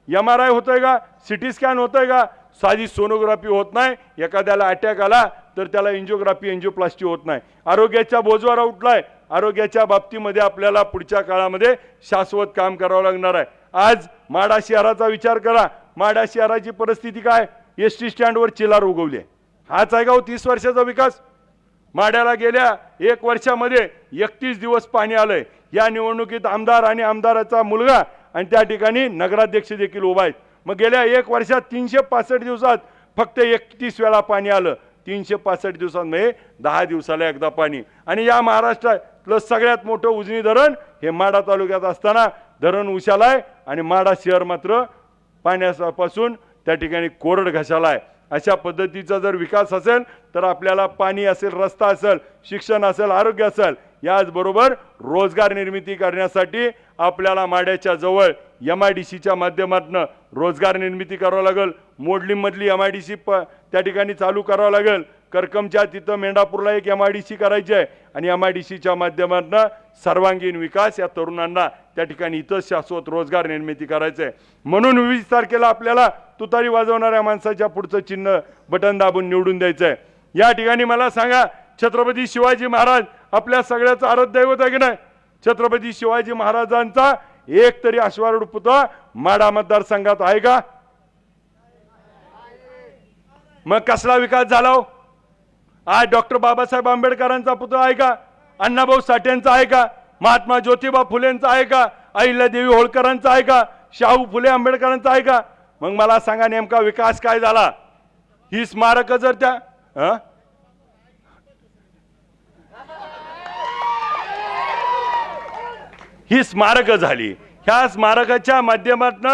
MRI होतंय का? CT स्कॅन होतंय का? साधी सोनोग्राफी होत नाही, एखाद्याला अटॅक आला तर त्याला एंजिओग्राफी एंजिओप्लास्टी होत नाही. आरोग्याच्या बोजवारा उठलाय. आरोग्याच्या बाबतीमध्ये आपल्याला पुढच्या काळामध्ये शाश्वत काम करावं लागणार आहे. आज माढा शहराचा विचार करा. माढा शहराची परिस्थिती काय? एस टी स्टँडवर चिलार उगवली. हाच आहे का 30 वर्षाचा विकास? माढ्याला गेल्या 1 वर्षामध्ये 31 दिवस पाणी आलंय. या निवडणुकीत आमदार आणि आमदाराचा मुलगा आणि त्या ठिकाणी नगराध्यक्ष देखील उभा आहेत. मग गेल्या 1 वर्षात 365 दिवसात फक्त 31 वेळा पाणी आलं. 365 दिवसांमध्ये 10 दिवसाला एकदा पाणी. आणि या महाराष्ट्रातलं सगळ्यात मोठं उजनी धरण हे माढा तालुक्यात असताना धरण उशाला आहे आणि माढा शहर मात्र पाण्यापासून त्या ठिकाणी कोरड घशाला आहे. अशा पद्धतीचा जर विकास असेल तर आपल्याला पाणी असेल, रस्ता असेल, शिक्षण असेल, आरोग्य असेल, याचबरोबर रोजगार निर्मिती करण्यासाठी आपल्याला माढ्याच्या जवळ MIDCच्या माध्यमातून रोजगार निर्मिती करावं लागेल. मोडलीमधली MIDC त्या ठिकाणी चालू करावं लागेल. करकमच्या तिथं मेंढापूरला एक MIDC करायची आहे आणि MIDCच्या माध्यमातून सर्वांगीण विकास या तरुणांना त्या ठिकाणी इथं शाश्वत रोजगार निर्मिती करायचं आहे. म्हणून 20 तारखेला आपल्याला तुतारी वाजवणाऱ्या माणसाच्या पुढचं चिन्ह बटन दाबून निवडून द्यायचं आहे. या ठिकाणी मला सांगा, छत्रपती शिवाजी महाराज आपल्या सगळ्याचं आराध्य दैवत आहे की नाही? छत्रपती शिवाजी महाराजांचा एक तरी अश्वारूढ पुतळा माढा मतदारसंघात आहे का? मग कसला विकास झाला हो? आज डॉक्टर बाबासाहेब आंबेडकरांचा पुतळा आहे का? अण्णाभाऊ साठेंचा आहे का? महात्मा ज्योतिबा फुलेंचा आहे का? अहिल्यादेवी होळकरांचा आहे का? शाहू फुले आंबेडकरांचा आहे का? मग मला सांगा नेमका विकास काय झाला? ही स्मारक जर त्या ही स्मारक झाली. ह्या स्मारकाच्या माध्यमातून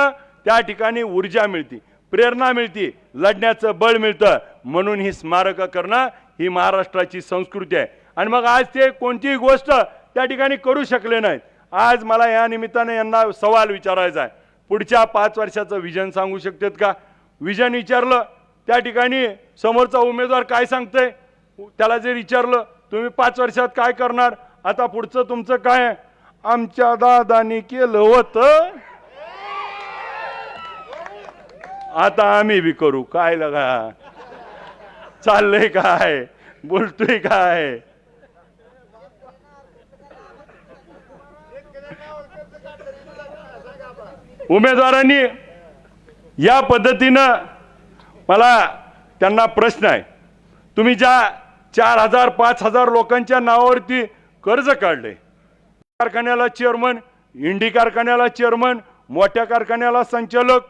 त्या ठिकाणी ऊर्जा मिळते, प्रेरणा मिळते, लढण्याचं बळ मिळतं. म्हणून ही स्मारक करणं ही महाराष्ट्राची संस्कृती आहे. आणि मग आज ते कोणतीही गोष्ट त्या ठिकाणी करू शकले नाहीत. आज मला या निमित्ताने यांना सवाल विचारायचा आहे. पुढच्या 5 वर्षाचं विजन सांगू शकतात का? विजन विचारलं त्या ठिकाणी समोरचा उमेदवार काय सांगतोय? त्याला जर विचारलं तुम्ही 5 वर्षात काय करणार, आता पुढचं तुमचं काय आहे? आमच्या दादानी केलं होतं, आता आम्ही बी करू. काय लगा चाललंय, काय बोलतोय काय? उमेदवारांनी या पद्धतीनं मला त्यांना प्रश्न आहे. तुम्ही ज्या 4000 5000 लोकांच्या नावावरती कर्ज काढले, कारखान्याला चेअरमन, इंडी कारखान्याला चेअरमन, मोठ्या कारखान्याला संचालक,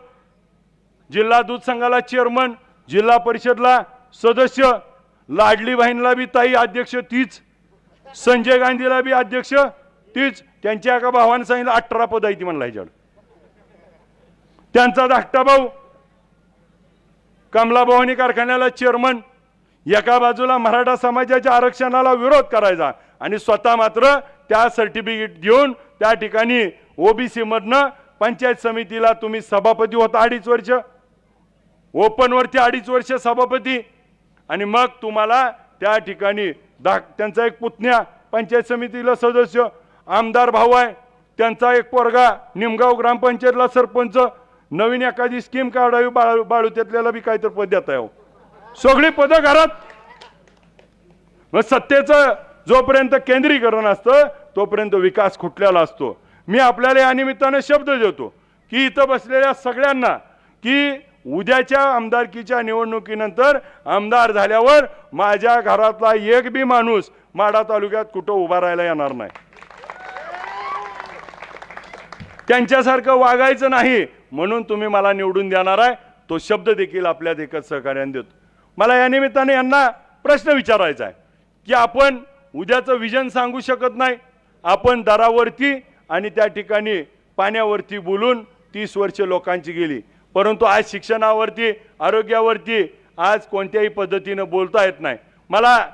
जिल्हा दूध संघाला चेअरमन, जिल्हा परिषदला सदस्य, लाडली बहीणला बी ताई अध्यक्ष तीच, संजय गांधीला बी अध्यक्ष तीच. त्यांच्या एका भावाने सांगितलं 18 पद आहे ती म्हणला ह्याच्यावर. त्यांचा धाकटा भाऊ कमला भवानी कारखान्याला चेअरमन, एका बाजूला मराठा समाजाच्या आरक्षणाला विरोध करायचा आणि स्वतः मात्र त्या सर्टिफिकेट घेऊन त्या ठिकाणी ओबीसी मधनं पंचायत समितीला तुम्ही सभापती होता 2.5 वर्ष, ओपन वरती 2.5 वर्ष सभापती. आणि मग तुम्हाला त्या ठिकाणी त्यांचा एक पुतण्या पंचायत समितीला सदस्य, आमदार भाऊ आहे, त्यांचा एक पोरगा निमगाव ग्रामपंचायतला सरपंच, नवीन एखादी स्कीम काढावी बाळू त्यातल्याला बी काहीतरी पद देता येऊ. सगळी पदं घरात. मग सत्तेचं जोपर्यंत केंद्रीकरण असतं तोपर्यंत विकास खुटलेला असतो. मी आपल्याला या निमित्ताने शब्द देतो की इथं बसलेल्या सगळ्यांना की उद्याच्या आमदारकीच्या निवडणुकीनंतर आमदार झाल्यावर माझ्या घरातला एक बी माणूस माढा तालुक्यात कुठं उभा राहायला येणार नाही. त्यांच्यासारखं वागायचं नाही म्हणून तुम्ही मला निवडून देणार आहे. तो शब्द देखील आपल्या देखत सहकार्याने देतो. मला या निमित्ताने यांना प्रश्न विचारायचा आहे की आपण उद्याचं विजन सांगू शकत नाही. आपण दरावरती आणि त्या ठिकाणी पाण्यावरती बोलून 30 वर्ष लोकांची गेली, परंतु आज शिक्षणावरती, आरोग्यावरती आज कोणत्याही पद्धतीनं बोलता येत नाही. मला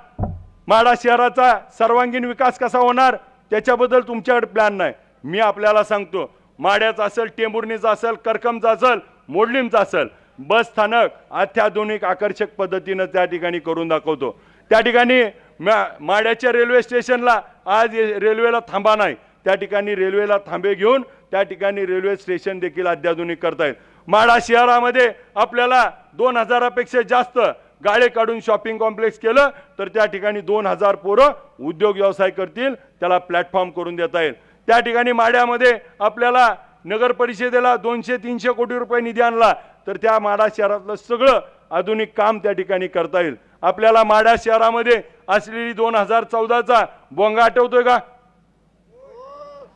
माढा शहराचा सर्वांगीण विकास कसा होणार त्याच्याबद्दल तुमच्याकडे प्लॅन नाही. मी आपल्याला सांगतो, माढ्याचा असेल, टेंभुर्णीचा असेल, करकमचा असेल, मोडलीमचा असेल, बस स्थानक अत्याधुनिक आकर्षक पद्धतीनं त्या ठिकाणी करून दाखवतो. त्या ठिकाणी माढ्याच्या रेल्वे स्टेशनला आज रेल्वेला थांबा नाही, त्या ठिकाणी रेल्वेला थांबे घेऊन त्या ठिकाणी रेल्वे स्टेशन देखील अत्याधुनिक करतायत. माढा शहरामध्ये आपल्याला 2000पेक्षा जास्त गाळे काढून शॉपिंग कॉम्प्लेक्स केलं तर त्या ठिकाणी 2000 पोरं उद्योग व्यवसाय करतील, त्याला प्लॅटफॉर्म करून देता येईल. त्या ठिकाणी माढ्यामध्ये आपल्याला नगर परिषदेला 200-300 कोटी रुपये निधी आणला तर त्या माढा शहरातलं सगळं आधुनिक काम त्या ठिकाणी करता येईल. आपल्याला माढा शहरामध्ये असलेली 2014चा बोंगा आठवतोय का?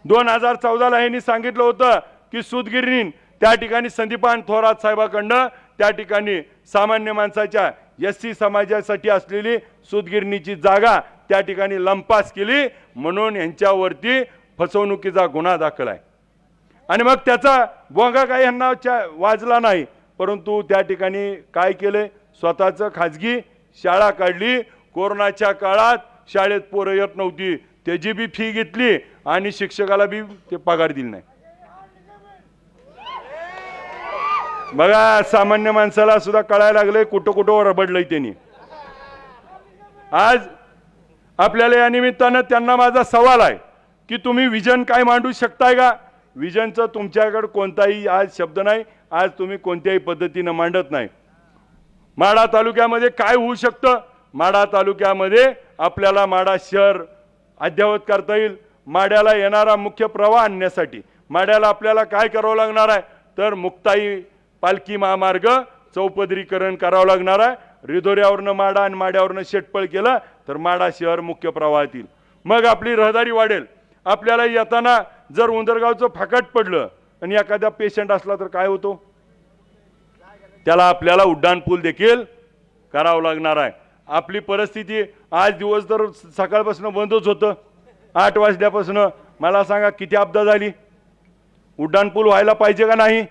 2014ला यांनी सांगितलं होतं की सूतगिरणी त्या ठिकाणी संदीपान थोरात साहेबांकडनं त्या ठिकाणी सामान्य माणसाच्या SC समाजासाठी असलेली सूतगिरणीची जागा त्या ठिकाणी लंपास केली म्हणून यांच्यावरती फसवणुकीचा गुन्हा दाखल आहे. आणि मग त्याचा बोंगा काही यांना वाजला नाही, परंतु त्या ठिकाणी काय केले, स्वतःचं खाजगी शाळा काढली. कोरोनाच्या काळात शाळेत पोरं येत नव्हती, त्याची बी फी घेतली आणि शिक्षकाला बी ते पगार दिली नाही. बघा, सामान्य माणसाला सुद्धा कळायला लागले कुठं कुठं रबडलंय त्यांनी. आज आपल्याला या निमित्तानं त्यांना माझा सवाल आहे की तुम्ही विजन काय मांडू शकताय का? विजनचं तुमच्याकडे कोणताही आज शब्द नाही, आज तुम्ही कोणत्याही पद्धतीनं मांडत नाही. माढा तालुक्यामध्ये काय होऊ शकतं? माढा तालुक्यामध्ये आपल्याला माढा शहर अद्ययावत करता येईल. माढ्याला येणारा मुख्य प्रवाह आणण्यासाठी माढ्याला आपल्याला काय करावं लागणार आहे तर मुक्ताई पालखी महामार्ग चौपदरीकरण करावं लागणार आहे. रिधोऱ्यावरनं माढा आणि माढ्यावरनं शेटपळ केलं तर माढा शहर मुख्य प्रवाहात येईल. मग आपली रहदारी वाढेल. आपल्याला येताना जर उंदरगावचं फाकट पडलं आणि एखादा पेशंट असला तर काय होतो, त्याला आपल्याला उड्डाण पूल देखील करावं लागणार आहे. आपली परिस्थिती आज दिवस तर सकाळपासून बंदच होतं, 8 वाजल्यापासून. मला सांगा किती अपघात झाली? उड्डाण पूल व्हायला पाहिजे का नाही?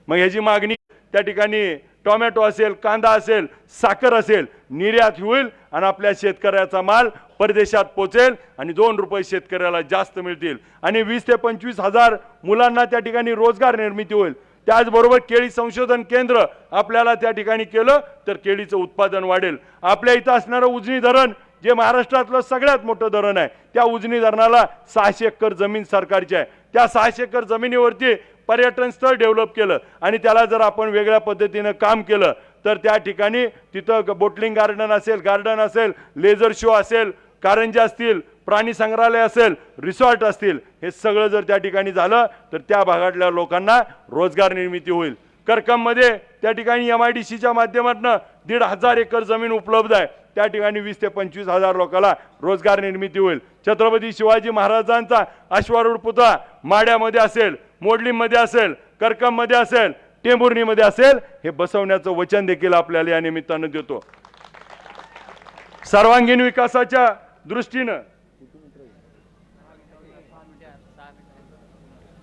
मग ह्याची मागणी त्या ठिकाणी टोमॅटो असेल, कांदा असेल, साखर असेल निर्यात होईल आणि आपल्या शेतकऱ्याचा माल परदेशात पोचेल आणि 2 रुपये शेतकऱ्याला जास्त मिळतील आणि 20 ते 25 हजार मुलांना त्या ठिकाणी रोजगार निर्मिती होईल. त्याचबरोबर केळी संशोधन केंद्र आपल्याला त्या ठिकाणी केलं तर केळीचं उत्पादन वाढेल. आपल्या इथं असणारं उजनी धरण जे महाराष्ट्रातलं सगळ्यात मोठं धरण आहे, त्या उजनी धरणाला 600 एकर जमीन सरकारची आहे. त्या 600 एकर जमिनीवरती पर्यटन स्थळ डेव्हलप केलं आणि त्याला जर आपण वेगळ्या पद्धतीनं काम केलं तर त्या ठिकाणी तिथं बोटलिंग गार्डन असेल, लेझर शो असेल, कारंजे असतील, प्राणी संग्रहालय असेल, रिसॉर्ट असतील, हे सगळं जर त्या ठिकाणी झालं तर त्या भागातल्या लोकांना रोजगार निर्मिती होईल. करकममध्ये त्या ठिकाणी MIDCच्या माध्यमातून 1,500 एकर जमीन उपलब्ध आहे. त्या ठिकाणी 20 ते 25 हजार लोकांना रोजगार निर्मिती होईल. छत्रपती शिवाजी महाराजांचा अश्वारूढ पुतळा माढ्यामध्ये असेल, मोडलीमध्ये असेल, करकममध्ये असेल, टेंभुर्णीमध्ये असेल, हे बसवण्याचं वचन देखील आपल्याला या निमित्तानं देतो. सर्वांगीण विकासाच्या दृष्टीनं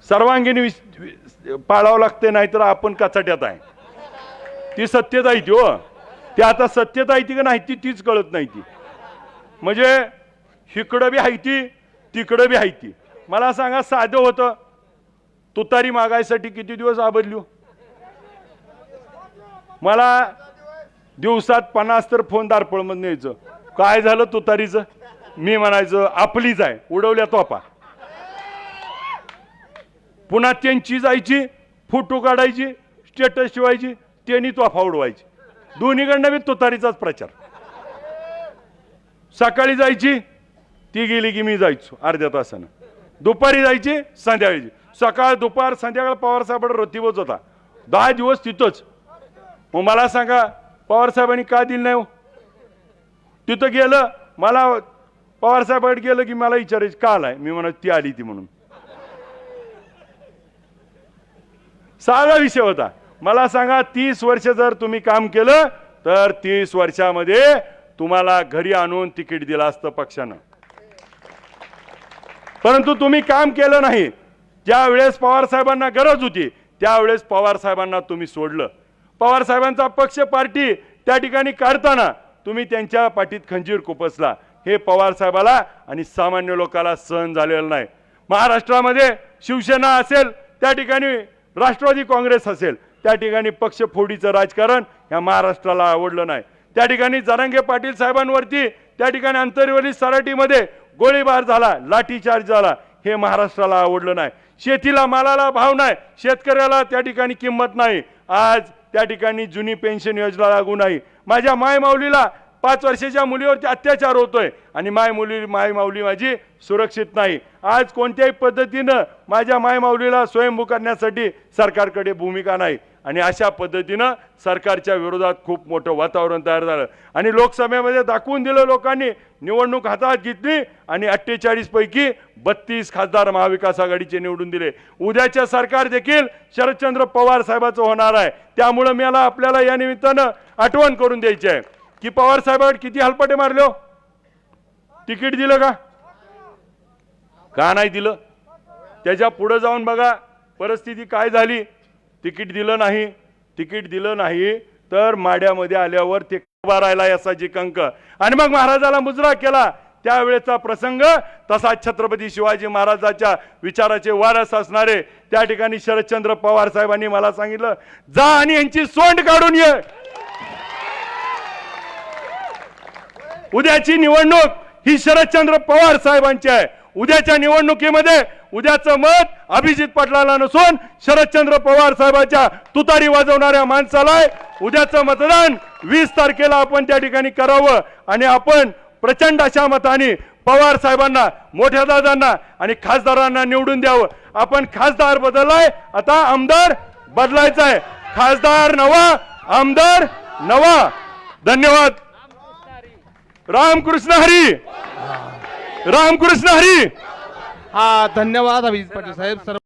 सर्वांगीण पाळावं लागते, नाहीतर आपण कचाट्यात आहे. ती सत्यता आहे ती हो, ती आता सत्यता आहे ती का नाही तीच कळत नाही ती. म्हणजे इकडं बी आहे ती, तिकडं बी आहे ती. मला सांगा, साधं होतं तुतारी मागायसाठी किती दिवस आबदलो. मला दिवसात 50 तर फोन दारपळमधून यायचं, काय झालं तुतारीचं. मी म्हणायचं आपलीच आहे, उडवल्या तोपा. पुन्हा त्यांची जायची, फोटो काढायची, स्टेटस ठेवायची, त्यांनी तोफा उडवायची. दोन्हीकडनं मी तुतारीचाच प्रचार. सकाळी जायची, ती गेली की मी जायचो अर्ध्या तासानं. दुपारी जायची, संध्याकाळची. सकाळ दुपार संध्याकाळ पवार साहेबांकडे रतीबच होता. 10 दिवस तिथंच. मग मला सांगा पवार साहेबांनी का दिलं नाही हो? तिथं गेलं, मला पवार साहेबांकडे गेलं की मला विचारायचं का आलाय, मी म्हणत ती आली ती म्हणून. साधा विषय होता. मला सांगा 30 वर्ष जर तुम्ही काम केलं तर 30 वर्षामध्ये तुम्हाला घरी आणून तिकीट दिलं असतं पक्षानं, परंतु तुम्ही काम केलं नाही. ज्या वेळेस पवार साहेबांना गरज होती त्यावेळेस पवार साहेबांना तुम्ही सोडलं. पवार साहेबांचा पक्ष पार्टी त्या ठिकाणी काढताना तुम्ही त्यांच्या पाठीत खंजीर खुपसला. हे पवार साहेबाला आणि सामान्य लोकांना सहन झालेलं नाही. महाराष्ट्रामध्ये शिवसेना असेल, त्या ठिकाणी राष्ट्रवादी काँग्रेस असेल, त्या ठिकाणी पक्ष फोडीचं राजकारण या महाराष्ट्राला आवडलं नाही. त्या ठिकाणी जरांगे पाटील साहेबांवरती त्या ठिकाणी अंतरवली सराटीमध्ये गोळीबार झाला, लाठीचार्ज झाला. हे महाराष्ट्राला आवडलं नाही. शेतीला मालाला भाव नाही, शेतकऱ्याला त्या ठिकाणी किंमत नाही. आज त्या ठिकाणी जुनी पेन्शन योजना लागू नाही. माझ्या मायमाऊलीला 5 वर्षाच्या मुलीवरती अत्याचार होतोय आणि मायमाऊली माझी सुरक्षित नाही. आज कोणत्याही पद्धतीनं माझ्या मायमाऊलीला स्वयंभू करण्यासाठी सरकारकडे भूमिका नाही आणि अशा पद्धतीनं सरकारच्या विरोधात खूप मोठं वातावरण तयार झालं आणि लोकसभेमध्ये दाखवून दिलं लोकांनी. निवडणूक हातात घेतली आणि 48 पैकी 32 खासदार महाविकास आघाडीचे निवडून दिले. उद्याच्या सरकार देखील शरदचंद्र पवार साहेबाचं होणार आहे. त्यामुळं मला आपल्याला या निमित्तानं आठवण करून द्यायची आहे की पवार साहेबांनी किती हलपटे मारले हो. तिकीट दिलं का नाही दिलं? त्याच्या पुढे जाऊन बघा परिस्थिती काय झाली. तिकीट दिलं नाही तर माड्यामध्ये आल्यावर ते उभा राहिला याचा कंक आणि मग महाराजाला मुजरा केला. त्यावेळेचा प्रसंग तसा छत्रपती शिवाजी महाराजांच्या विचाराचे वारस असणारे त्या ठिकाणी शरदचंद्र पवार साहेबांनी मला सांगितलं, जा आणि यांची सोंड काढून ये. उद्याची निवडणूक ही शरदचंद्र पवार साहेबांची आहे. उद्याच्या निवडणुकीमध्ये उद्याचं मत अभिजित पाटलाला नसून शरदचंद्र पवार साहेबांच्या तुतारी वाजवणाऱ्या माणसाला आहे. उद्याचं मतदान 20 तारखेला आपण त्या ठिकाणी करावं आणि आपण प्रचंड अशा मताने पवार साहेबांना, मोठ्या दादांना आणि खासदारांना निवडून द्यावं. आपण खासदार बदललाय, आता आमदार बदलायचा आहे. खासदार नवा, आमदार नवा. धन्यवाद. रामकृष्ण हरी. रामकृष्ण हरी. हा, धन्यवाद अभिजित पाटील साहेब.